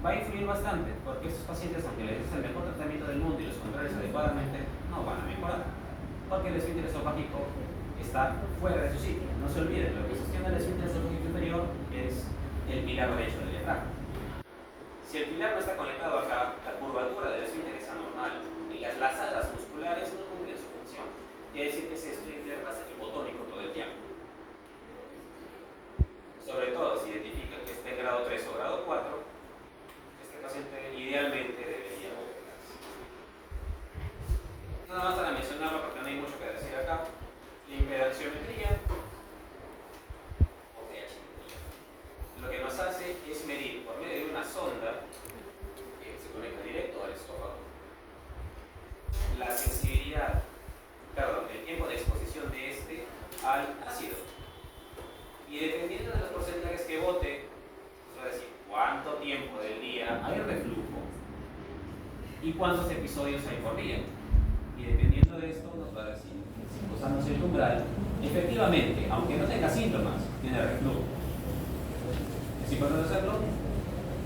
va a influir bastante, porque estos pacientes, aunque les des el mejor tratamiento del mundo y los controles adecuadamente, no van a mejorar, porque el esfínter esofágico está fuera de su sitio. No se olviden, lo que sostiene el esfínter esofágico inferior es el pilar derecho del diafragma. Si el pilar no está conectado acá, la curvatura del esfínter es anormal y las alas musculares no cumplen su función. Quiere decir que ese esfínter va a ser hipotónico todo el tiempo. Sobre todo si identifica que está en grado 3 o grado 4, este paciente idealmente debería operarse. Nada más para mencionarlo porque no hay mucho que decir acá. Limpedaxiometría o piachimetría. Lo que nos hace es medir por medio de una sonda que se conecta directo al estómago la sensibilidad, el tiempo de exposición de este al ácido. Y dependiendo de los porcentajes que bote, es decir, cuánto tiempo del día hay reflujo y cuántos episodios hay por día. Y dependiendo de esto nos va a decir, si usamos el umbral, efectivamente, aunque no tenga síntomas, tiene reflujo. ¿Es importante hacerlo?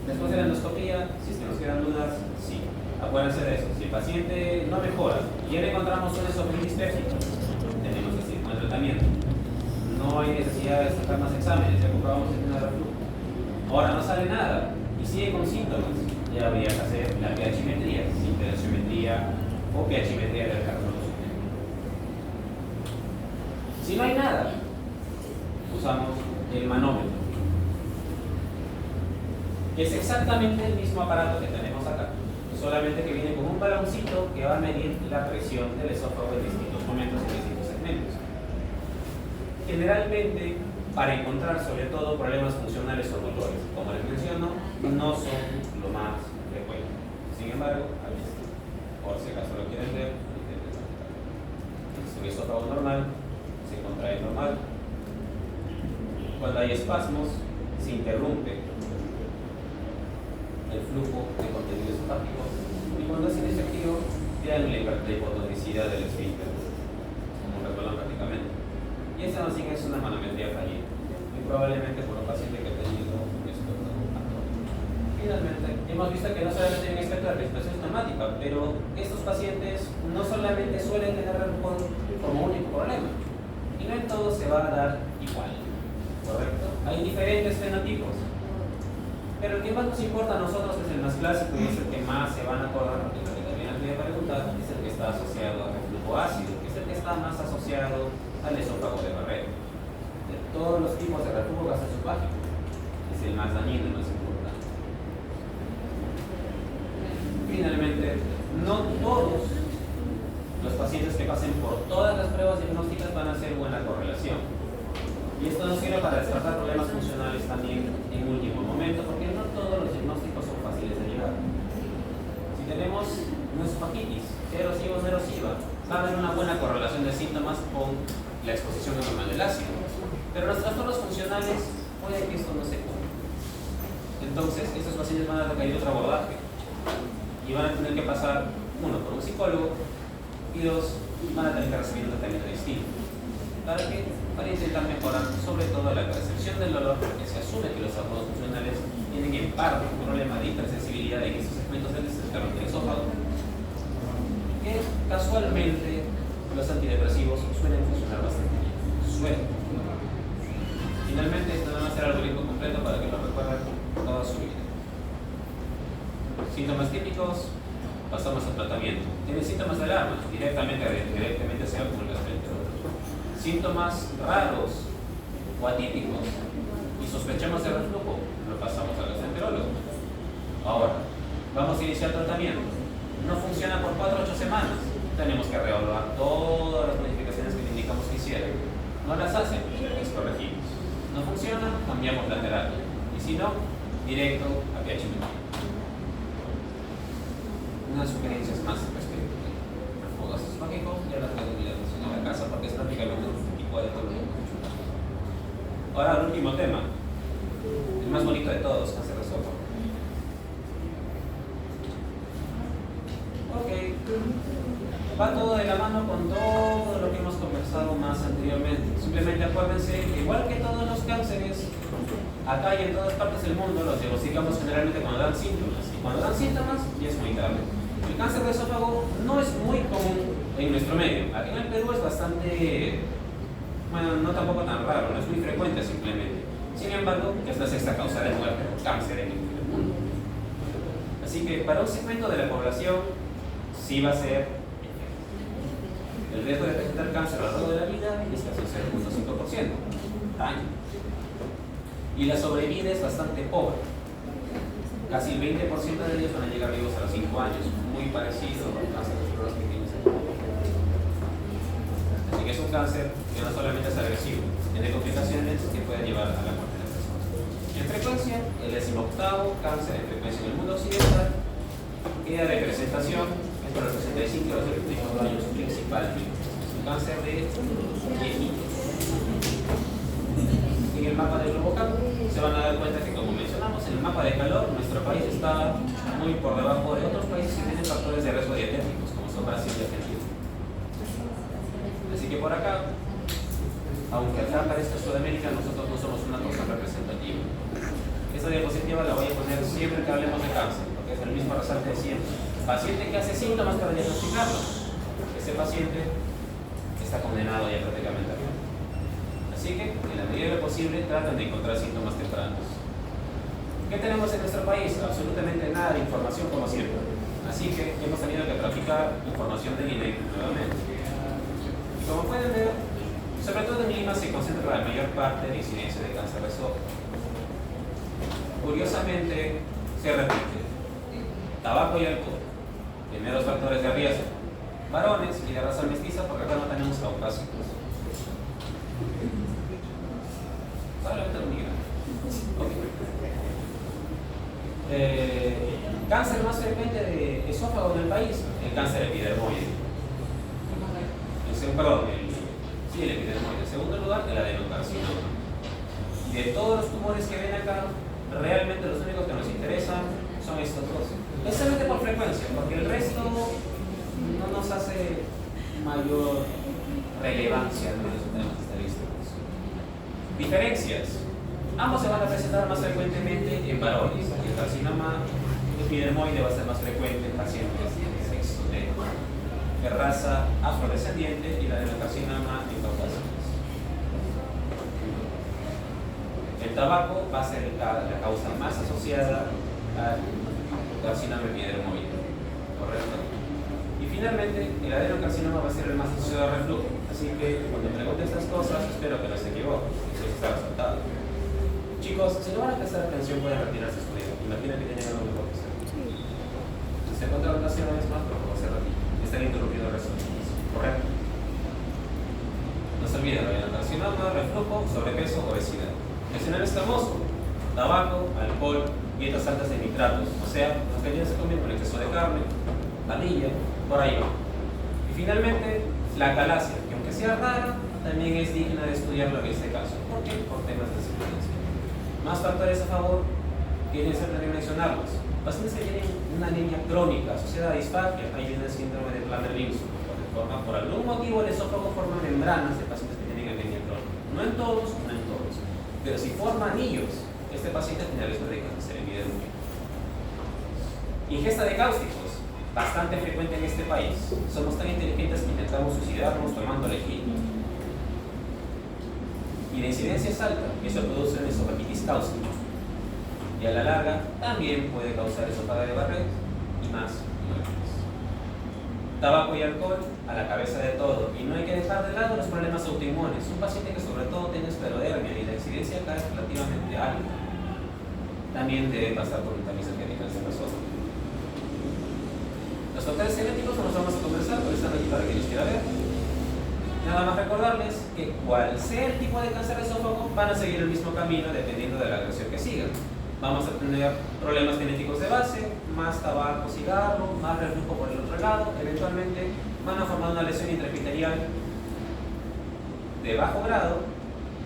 Después de la endoscopía, si es que nos quedan dudas, sí. Acuérdense de eso. Si el paciente no mejora y ya le encontramos un esofagito dispéptico, tenemos que seguir con el tratamiento. No hay necesidad de sacar más exámenes, ya comprobamos que tiene reflujo. Ahora no sale nada y sigue con síntomas, ya habría que hacer la pH-metría, sinterometría o pH-metría del carbono. Si no hay nada, usamos el manómetro, que es exactamente el mismo aparato que tenemos acá, solamente que viene con un baloncito que va a medir la presión del esófago en distintos momentos y en distintos segmentos. Generalmente, para encontrar sobre todo problemas funcionales o motores, como les menciono, no son lo más frecuente. Sin embargo, ahí está. Por si acaso lo quieren ver, es un esófago normal, se contrae normal. Cuando hay espasmos, se interrumpe el flujo de contenido esofágico y cuando es inefectivo, tienen la hipotonicidad del esfínter, como un resbalón prácticamente. Y esa más bien es una manometría fallida, muy probablemente por un paciente que ha tenido un espectro atómico. Finalmente, hemos visto que no solamente tienen espectro de respiración neumática, pero estos pacientes no solamente suelen tener reflujo como único problema, y no en todo se va a dar igual, ¿correcto? Hay diferentes fenotipos, pero el que más nos importa a nosotros es el más clásico y es el que más se van a acordar, porque lo que también les voy a preguntar es el que está asociado al reflujo ácido, que es el que está más asociado al esófago de Barrett. De todos los tipos de reflujo gastroesofágico, es el más dañino y más importante. Finalmente, no todos los pacientes que pasen por todas las pruebas diagnósticas van a hacer buena correlación. Y esto nos sirve para descartar problemas funcionales también en último momento, porque no todos los diagnósticos son fáciles de llevar. Si tenemos una esofagitiis, erosiva o no erosiva, va a haber una buena correlación de síntomas con la exposición normal del ácido. Pero los trastornos funcionales puede que esto no se cumpla. Entonces, estos pacientes van a requerir otro abordaje y van a tener que pasar, uno, por un psicólogo y dos, van a tener que recibir un tratamiento distinto. ¿Para qué? Para intentar mejorar sobre todo la percepción del dolor, porque se asume que los trastornos funcionales tienen en parte un problema de hipersensibilidad en estos segmentos del esófago, que casualmente los antidepresivos suelen funcionar bastante bien. Suelen. Finalmente, esto no va a ser algoritmo completo para que lo recuerden toda su vida. Síntomas típicos, pasamos al tratamiento. Tienen síntomas de alarma, directamente se va con el gastroenterólogo. Síntomas raros o atípicos y sospechamos de reflujo, lo pasamos al gastroenterólogo. Ahora, vamos a iniciar tratamiento. No funciona por 4 o 8 semanas. Tenemos que reevaluar todas las modificaciones que indicamos que hicieron. No las hacen, las corregimos. No funciona, cambiamos la terapia. Y si no, directo a pH-metría. Unas sugerencias más respecto al reflujo gastroesofágico y a la tranquilidad en la casa, porque es prácticamente un tipo de todo lo que hemos hecho. Ahora, el último tema, el más bonito de todos, cáncer de esófago. Ok, va todo de la mano con todo lo que hemos conversado más anteriormente. Simplemente acuérdense que igual que todos los cánceres, acá y en todas partes del mundo los diagnosticamos generalmente cuando dan síntomas. Y cuando dan síntomas, ya es muy tarde. El cáncer de esófago no es muy común en nuestro medio. Aquí en el Perú es bastante, bueno, no tampoco tan raro, no es muy frecuente simplemente. Sin embargo, es la sexta causa de muerte por cáncer en el mundo. Así que para un segmento de la población, sí va a ser el riesgo de presentar cáncer a lo largo de la vida es casi un 0.5% año. Y la sobrevida es bastante pobre. Casi el 20% de ellos van a llegar vivos a los 5 años, muy parecido al cáncer de los pequeños. Así que es un cáncer que no solamente es agresivo, tiene complicaciones que pueden llevar a la muerte de las personas. En frecuencia, el 18º cáncer en frecuencia en el mundo occidental queda de presentación entre los 65 y los 75 años principalmente. Es un cáncer de viejitos. En el mapa del Globocap se van a dar cuenta que, como mencionamos, en el mapa de calor nuestro país está muy por debajo de otros países que tienen factores de riesgo dietéticos, como son Brasil y Argentina. Así que por acá, aunque acá parezca Sudamérica, nosotros no somos una cosa representativa. Esta diapositiva la voy a poner siempre que hablemos de cáncer, porque es el mismo resalte de siempre. Paciente que hace síntomas para diagnosticarlo. Ese paciente está condenado ya prácticamente a morir. Así que, en la medida de lo posible, traten de encontrar síntomas tempranos. ¿Qué tenemos en nuestro país? Absolutamente nada de información como siempre. Así que hemos tenido que traficar información del INEC nuevamente. Y como pueden ver, sobre todo en Lima se concentra la mayor parte de la incidencia de cáncer de esófago. Curiosamente, se repite. Tabaco y alcohol, primeros factores de riesgo. Varones y de raza mestiza, porque acá no tenemos caucásicos. Solamente los migrantes. Cáncer más frecuente de esófago en el país, el cáncer epidermoide. El epidermoide. En segundo lugar, el adenocarcinoma. De todos los tumores que ven acá, realmente los únicos que nos interesan son estos dos. Especialmente por frecuencia, porque el resto no nos hace mayor relevancia en los temas estadísticos. Diferencias. Ambos se van a presentar más frecuentemente en varones. El carcinoma epidermoide va a ser más frecuente en pacientes de sexo de raza afrodescendiente y la adenocarcinoma en caucásicos. El tabaco va a ser la causa más asociada al carcinoma epidermoide, ¿correcto? Y finalmente, el adenocarcinoma va a ser el más asociado al reflujo. Así que cuando pregunte estas cosas, espero que no se equivoquen. Eso está resultado. Chicos, si no van a prestar atención, pueden retirarse a estudiar. Imagina que tienen algo mejor que hacer. Si se encuentra una vez más, por favor, se retira. Están interrumpiendo el resto de cosas. ¿Correcto? No se olviden, adenocarcinoma, reflujo, sobrepeso, obesidad. Escenario escamoso, tabaco, alcohol, dietas altas de nitratos, o sea, los que ya se comen con exceso de carne, parrilla, por ahí va. Y finalmente, la calasia, que aunque sea rara, también es digna de estudiarlo en este caso. ¿Por qué? Por temas de circunstancia. Más factores a favor, quieren ser de mencionarlos. Pacientes que tienen una anemia crónica asociada a disfagia, ahí viene el síndrome de Planner-Wilson, porque por algún motivo el esófago forma membranas de pacientes que tienen anemia crónica. No en todos, pero si forma anillos, este paciente tiene riesgo de cáncer epidermoide. Ingesta de cáusticos, bastante frecuente en este país. Somos tan inteligentes que intentamos suicidarnos tomando lejía. Y la incidencia es alta, y eso produce una esofagitis cáustica. Y a la larga también puede causar esófago de Barrett y más muertes. Tabaco y alcohol a la cabeza de todo, y no hay que dejar de lado los problemas autoinmunes. Un paciente que sobre todo tiene esclerodermia y la incidencia acá es relativamente alta, también debe pasar por un tamiz de cáncer de esófago. Los factores genéticos no los vamos a conversar, pero están aquí para que los quiera ver. Nada más recordarles que cual sea el tipo de cáncer de esófago, van a seguir el mismo camino dependiendo de la agresión que sigan. Vamos a tener problemas genéticos de base, más tabaco, cigarro, más reflujo por el otro lado. Eventualmente van a formar una lesión intraepitelial de bajo grado,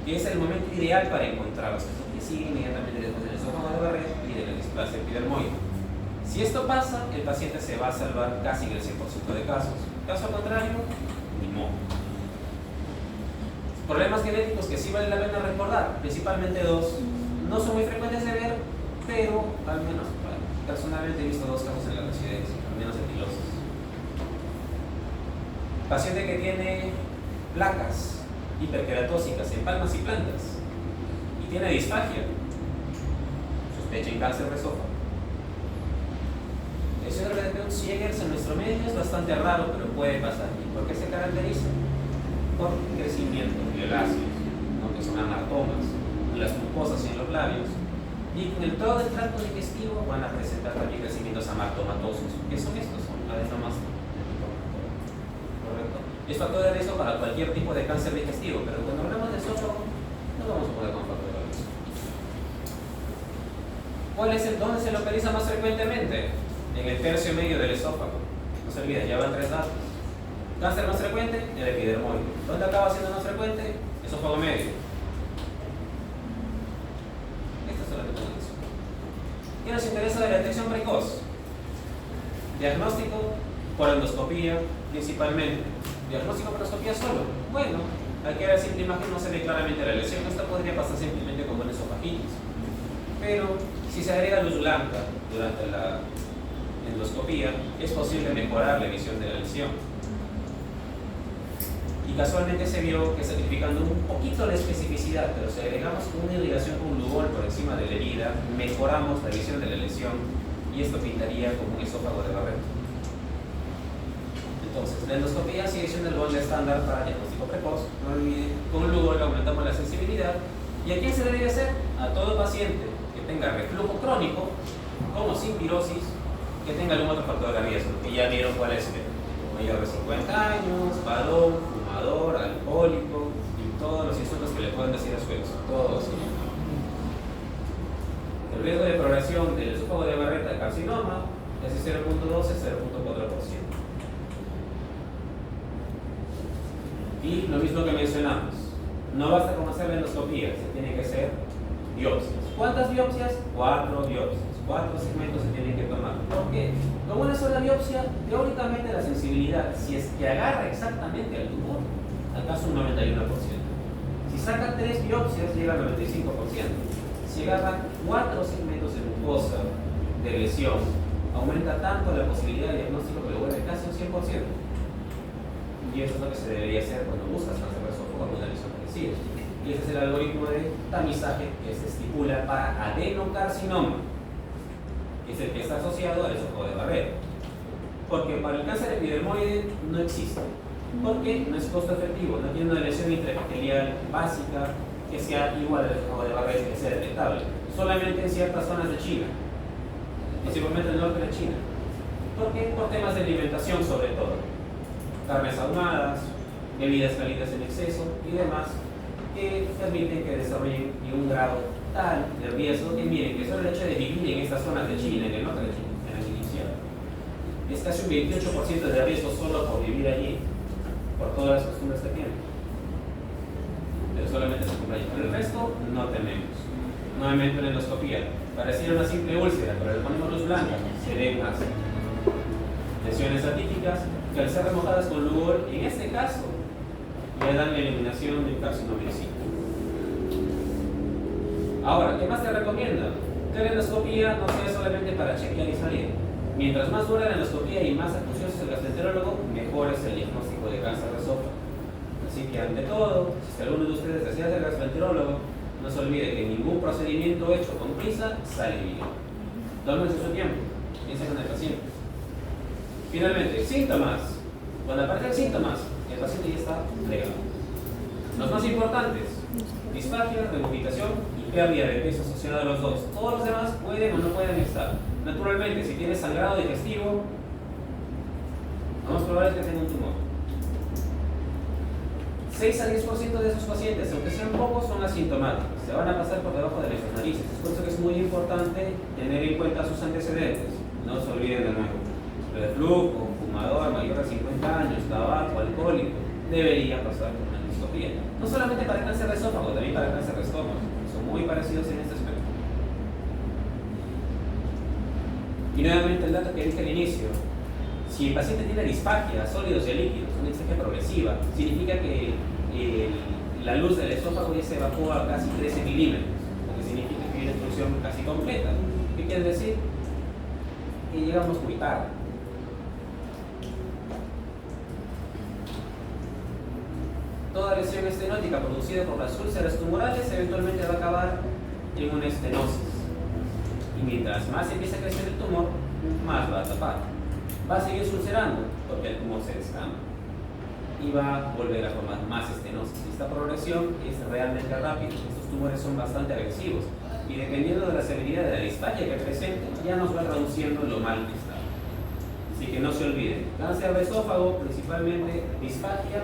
que es el momento ideal para encontrarlos, que sigue inmediatamente después del esófago de Barrett y de la displasia epidermoide. Si esto pasa, el paciente se va a salvar casi en el 100% de casos. Caso contrario, ni modo. Problemas genéticos que sí vale la pena recordar, principalmente dos. No son muy frecuentes de ver, pero al menos, bueno, personalmente he visto dos casos en la residencia, al menos de pilosis. Paciente que tiene placas hiperqueratóxicas en palmas y plantas y tiene disfagia, sospecha en cáncer de esófago. El síndrome de Peutz-Jeghers en nuestro medio es bastante raro, pero puede pasar. ¿Y por qué se caracteriza? Por crecimiento violáceos, ¿no? Que son amartomas en las mucosas y en los labios, y con todo el tracto digestivo van a presentar también crecimientos amartomatosos. ¿Qué son estos? Son adenomas. ¿Correcto? Es factor de riesgo para cualquier tipo de cáncer digestivo, pero cuando hablamos de esófago, no vamos a poner con factor de riesgo. ¿Dónde se localiza más frecuentemente? En el tercio medio del esófago. No se olviden, ya van 3 datos. Cáncer más frecuente, el epidermoide. ¿Dónde acaba siendo más frecuente? Esófago medio. Esta es la recomendación. ¿Qué nos interesa de la detección precoz? Diagnóstico por endoscopía, principalmente. Diagnóstico por endoscopía solo. Bueno, aquí a la simple imagen no se ve claramente la lesión. Esto podría pasar simplemente como una esofagitis. Pero si se agrega luz blanca durante la endoscopía, es posible mejorar la visión de la lesión. Y casualmente se vio que sacrificando un poquito la especificidad, pero si agregamos una irrigación con Lugol por encima de la herida, mejoramos la visión de la lesión y esto pintaría como un esófago de Barrett. Entonces, la endoscopía sigue siendo el molde estándar para diagnóstico precoz. No olviden, con Lugol aumentamos la sensibilidad. ¿Y a quién se le debe hacer? A todo paciente que tenga reflujo crónico, como sin pirosis, que tenga algún otro factor de riesgo, que ya vieron cuál es: mayor de 50 años, varón, fumador, alcohólico y todos los insultos que le pueden decir a su ex. Todos. El riesgo de progresión del esófago de Barrett al carcinoma es de 0.12 a 0.4%. Y lo mismo que mencionamos, no basta con hacer la endoscopía, se tiene que hacer biopsias. ¿Cuántas biopsias? 4 biopsias. 4 segmentos se tienen que tomar. ¿Por qué? Con una sola biopsia, teóricamente la sensibilidad, si es que agarra exactamente al tumor, alcanza un 91%. Si saca 3 biopsias, llega al 95%. Si agarra 4 segmentos de mucosa de lesión, aumenta tanto la posibilidad de diagnóstico que lo vuelve casi un 100%. Y eso es lo que se debería hacer cuando buscas cáncer de esófago con una lesión parecida. Y ese es el algoritmo de tamizaje que se estipula para adenocarcinoma, que es el que está asociado al esófago de Barrett. Porque para el cáncer epidermoide no existe. Porque no es costo efectivo, no tiene una lesión intraepitelial básica que sea igual al esófago de Barrett, que sea detectable. Solamente en ciertas zonas de China, principalmente el norte de China. ¿Por qué? Por temas de alimentación sobre todo. Carnes ahumadas, bebidas calientes en exceso y demás, que permiten que desarrollen un grado tal de riesgo que miren que solo el hecho de vivir en estas zonas de China, en el norte de China, en el inicial, es casi un 28% de riesgo solo por vivir allí, por todas las costumbres que tienen. Pero solamente se cumple allí. Pero el resto no tenemos. Nuevamente una endoscopía. Pareciera una simple úlcera, pero le ponemos luz blanca, se ven más lesiones atípicas que al ser remojadas con Lugol, en este caso, le dan la eliminación del carcinoma in situ. Ahora, ¿qué más te recomienda? Que la endoscopía no sea solamente para chequear y salir. Mientras más dura la endoscopía y más acucioso es el gastroenterólogo, mejor es el diagnóstico de cáncer de esófago. Así que, ante todo, si alguno de ustedes desea ser gastroenterólogo, no se olvide que ningún procedimiento hecho con prisa sale bien. Tómense su tiempo, piensen en el paciente. Finalmente, síntomas. Cuando aparecen síntomas, el paciente ya está fregado. Los más importantes: disfagia, regurgitación y pérdida de peso asociada a los dos. Todos los demás pueden o no pueden estar. Naturalmente, si tienes sangrado digestivo, lo más probable es que tenga un tumor. 6 a 10% de esos pacientes, aunque sean pocos, son asintomáticos. Se van a pasar por debajo de nuestras narices. Es por eso que es muy importante tener en cuenta sus antecedentes. No se olviden de nuevo: reflujo, fumador mayor de 50 años, tabaco, alcohólico, debería pasar por una endoscopía. No solamente para el cáncer de esófago, también para el cáncer de estómago. Son muy parecidos en este aspecto. Y nuevamente el dato que dije al inicio: si el paciente tiene disfagia, sólidos y líquidos, una disfagia progresiva, significa que la luz del esófago ya se evacuó a casi 13 milímetros, lo que significa que hay una obstrucción casi completa. ¿Qué quiere decir? Que llegamos muy tarde. Toda lesión estenótica producida por las úlceras tumorales eventualmente va a acabar en una estenosis. Y mientras más empieza a crecer el tumor, más va a tapar. Va a seguir ulcerando porque el tumor se descama y va a volver a formar más estenosis. Esta progresión es realmente rápida. Estos tumores son bastante agresivos y dependiendo de la severidad de la disfagia que presenten, ya nos va reduciendo lo mal que está. Así que no se olviden: cáncer de esófago, principalmente disfagia,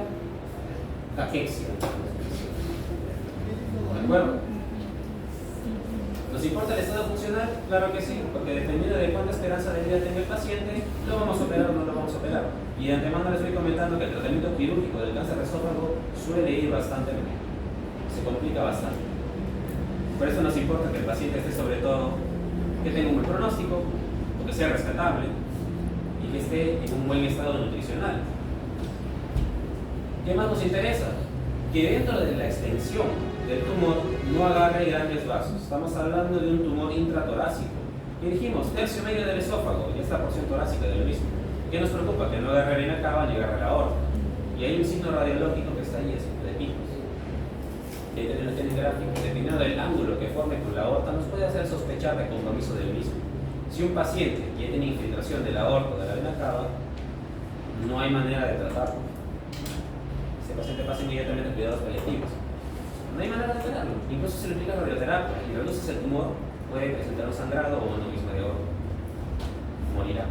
cachexia. ¿De acuerdo? ¿Nos importa el estado funcional? Claro que sí, porque dependiendo de cuánta esperanza de vida tenga el paciente, lo vamos a operar o no lo vamos a operar. Y de antemano les estoy comentando que el tratamiento quirúrgico del cáncer de esófago suele ir bastante bien. Se complica bastante. Por eso nos importa que el paciente esté, sobre todo, que tenga un buen pronóstico, o que sea rescatable y que esté en un buen estado nutricional. ¿Qué más nos interesa? que dentro de la extensión del tumor no agarre grandes vasos. Estamos hablando de un tumor intratorácico. Y dijimos, tercio medio del esófago y esta porción torácica de lo mismo. ¿Qué nos preocupa? Que no agarre vena cava ni agarre la aorta. Y hay un signo radiológico que está ahí, es de picos. Y ahí tenemos el gráfico, dependiendo del ángulo que forme con la aorta, nos puede hacer sospechar de compromiso del mismo. Si un paciente ya tiene infiltración de la aorta o de la vena cava, no hay manera de tratarlo. Ese paciente pasa inmediatamente a cuidados paliativos. No hay manera de operarlo. Incluso si le aplica radioterapia y reduces el tumor, puede presentar un sangrado o un aneurisma de aorta. Morirá.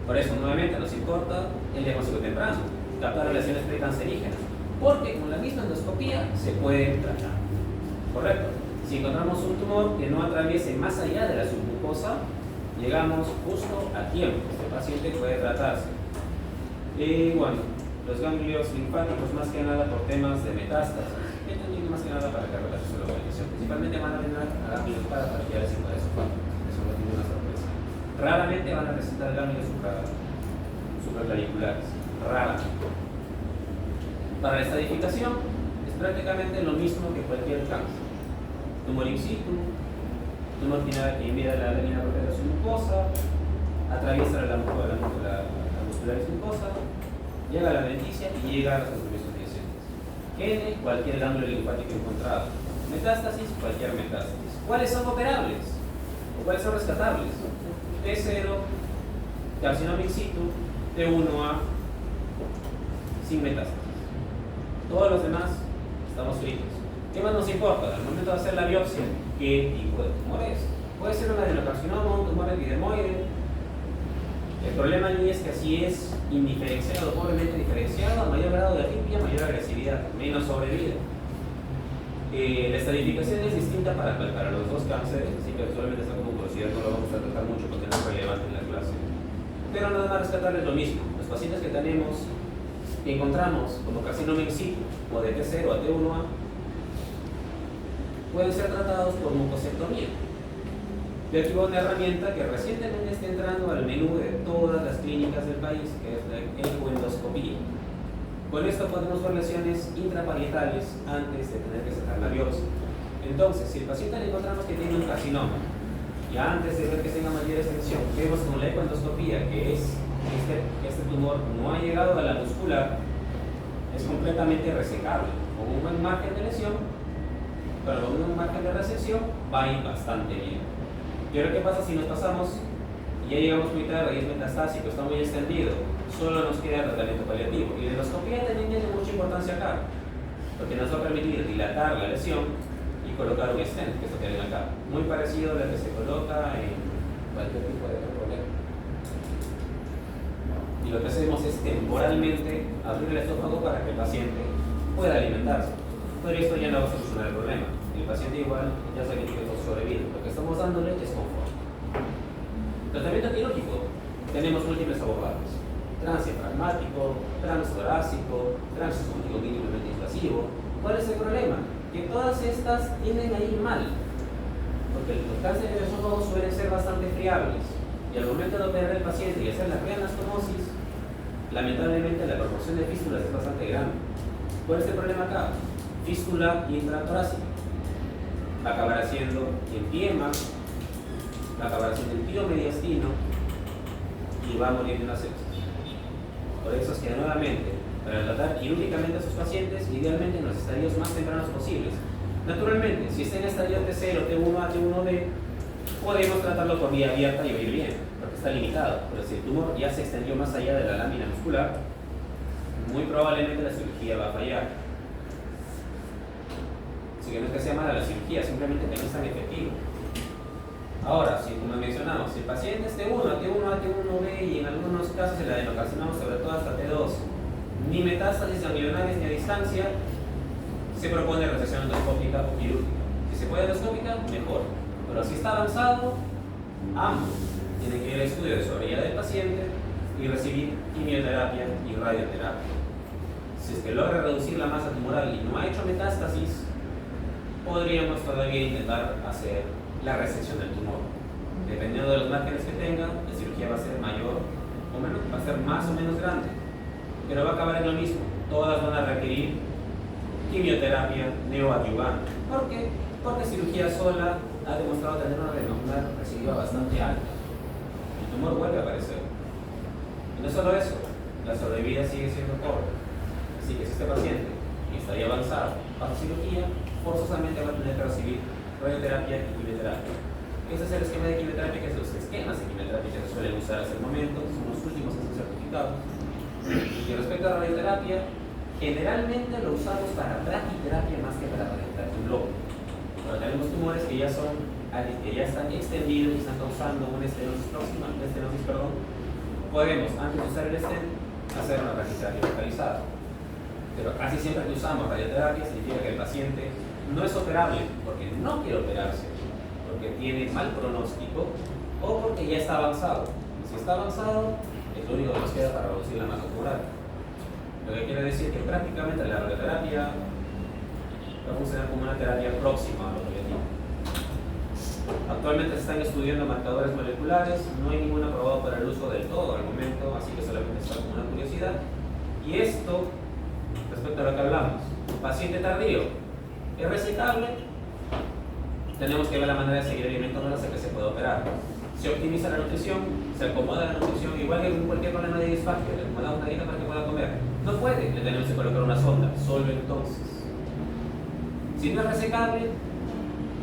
Por eso, nuevamente, nos importa el diagnóstico temprano, captar lesiones precancerígenas, porque con la misma endoscopía se puede tratar. ¿Correcto? Si encontramos un tumor que no atraviese más allá de la submucosa, llegamos justo a tiempo. Este paciente puede tratarse. Bueno, los ganglios linfáticos más que nada por temas de metástasis, que también más que nada para que relate su localización. Principalmente van a tener a ganglios paraparquiales y paraesofágicos, eso no es ninguna sorpresa. Raramente van a presentar ganglios supraclaviculares, raramente. Para la estadificación es prácticamente lo mismo que cualquier cáncer. Tumor in situ, tumor que invade la lámina propia de la submucosa, atraviesa la muscular mucosa, llega a la adventicia y llega a los compromisos adyacentes. N, cualquier ganglio linfático encontrado. Metástasis, cualquier metástasis. ¿Cuáles son operables? ¿O cuáles son rescatables? T0, carcinoma in situ, T1A, sin metástasis. Todos los demás estamos fritos. ¿Qué más nos importa? Al momento de hacer la biopsia, ¿qué tipo de tumor es? Puede ser un adenocarcinoma, un tumor epidermoide. El problema allí es que así es indiferenciado, pobremente diferenciado, a mayor grado de atipia, mayor agresividad, menos sobrevida. La estadificación es distinta para los dos cánceres, así que solamente está como curiosidad, no lo vamos a tratar mucho porque no es relevante en la clase. Pero nada más rescatarles lo mismo. Los pacientes que tenemos, que encontramos como carcinoma in situ o de T0 a T1A, pueden ser tratados por mucosectomía. Y aquí va una herramienta que recientemente está entrando al menú de todas las clínicas del país, que es la ecoendoscopía. Con esto podemos ver lesiones intraparietales antes de tener que sacar la biopsia. Entonces, si el paciente le encontramos que tiene un carcinoma, y antes de ver que tenga mayor extensión, vemos con la ecoendoscopía que este tumor no ha llegado a la muscular, es completamente resecable. Con un buen margen de lesión, pero con un margen de resección, va a ir bastante bien. Y ahora, ¿qué pasa si nos pasamos y ya llegamos muy tarde y es metastásico, está muy extendido? Solo nos queda el tratamiento paliativo. Y la endoscopía también tiene mucha importancia acá, porque nos va a permitir dilatar la lesión y colocar un stent, que es lo que ven acá. Muy parecido a la que se coloca en cualquier tipo de otro problema. Y lo que hacemos es temporalmente abrir el estómago para que el paciente pueda alimentarse. Pero esto ya no va a solucionar el problema. El paciente igual ya sabe que tiene sobrevivir. Lo que estamos dándole es confort. Tratamiento quirúrgico. Tenemos múltiples abordajes. Transdiafragmático, transtorácico, transesómico mínimamente invasivo. ¿Cuál es el problema? Que todas estas tienden a ir mal. Porque los cánceres de esófago suelen ser bastante friables. Y al momento de operar al paciente y hacer la reanastomosis, lamentablemente la proporción de fístulas es bastante grande. ¿Cuál es el problema acá? Fístula intratorácica. Va a acabar haciendo empiema, va a acabar haciendo el piomediastino y va a morir de una sepsis. Por eso es que nuevamente, para tratar quirúrgicamente a sus pacientes, idealmente en los estadios más tempranos posibles. Naturalmente, si está en estadio T0, T1A, T1B, podemos tratarlo por vía abierta y oír bien, porque está limitado. Pero si el tumor ya se extendió más allá de la lámina muscular, muy probablemente la cirugía va a fallar. Así que no es que sea mala la cirugía, simplemente que no es tan efectivo. Ahora, si como mencionamos, si el paciente es T1, T1A, T1B y en algunos casos el adenocarcinoma, sobre todo hasta T2, ni metástasis ganglionarias ni a distancia, se propone resección endoscópica o quirúrgica. Si se puede endoscópica, mejor. Pero si está avanzado, ambos tienen que ir al estudio de sobrevida del paciente y recibir quimioterapia y radioterapia. Si es que logra reducir la masa tumoral y no ha hecho metástasis, podríamos todavía intentar hacer la resección del tumor. Dependiendo de los márgenes que tenga, la cirugía va a ser mayor o menor, va a ser más o menos grande, pero va a acabar en lo mismo. Todas van a requerir quimioterapia neoadyuvante. ¿Por qué? Porque cirugía sola ha demostrado tener una recidiva bastante alta. El tumor vuelve a aparecer. Y no solo eso, la sobrevida sigue siendo pobre. Así que si este paciente está ahí avanzado bajo cirugía, forzosamente va a tener que recibir radioterapia y quimioterapia. Ese es el esquema de quimioterapia, que es los esquemas de quimioterapia que se suelen usar hasta el momento, son los últimos que son certificados. Y respecto a la radioterapia, generalmente lo usamos para braquiterapia más que para radioterapia un globo. Cuando tenemos tumores que ya están extendidos y están causando una estenosis próxima, podemos, antes de usar el stent, hacer una braquiterapia localizada. Pero casi siempre que usamos radioterapia significa que el paciente no es operable porque no quiere operarse, porque tiene mal pronóstico o porque ya está avanzado. Si está avanzado, es lo único que nos queda para reducir la masa tumoral. Lo que quiere decir que prácticamente la radioterapia va a funcionar como una terapia próxima al objetivo. Actualmente se están estudiando marcadores moleculares, no hay ninguno aprobado para el uso del todo al momento, así que solamente está como una curiosidad. Y esto, respecto a lo que hablamos, paciente tardío, ¿es resecable? Tenemos que ver la manera de seguir alimentándola hasta que se pueda operar. Se optimiza la nutrición, se acomoda la nutrición, igual que con cualquier problema de disfagia, le acomodamos una dieta para que pueda comer. No puede, le tenemos que colocar una sonda, solo entonces. Si no es resecable,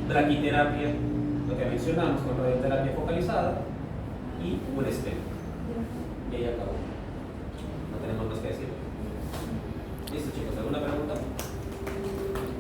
braquiterapia, lo que mencionamos con radioterapia focalizada y un stent. Y ahí acabó. No tenemos más que decir. Listo, chicos, ¿alguna pregunta?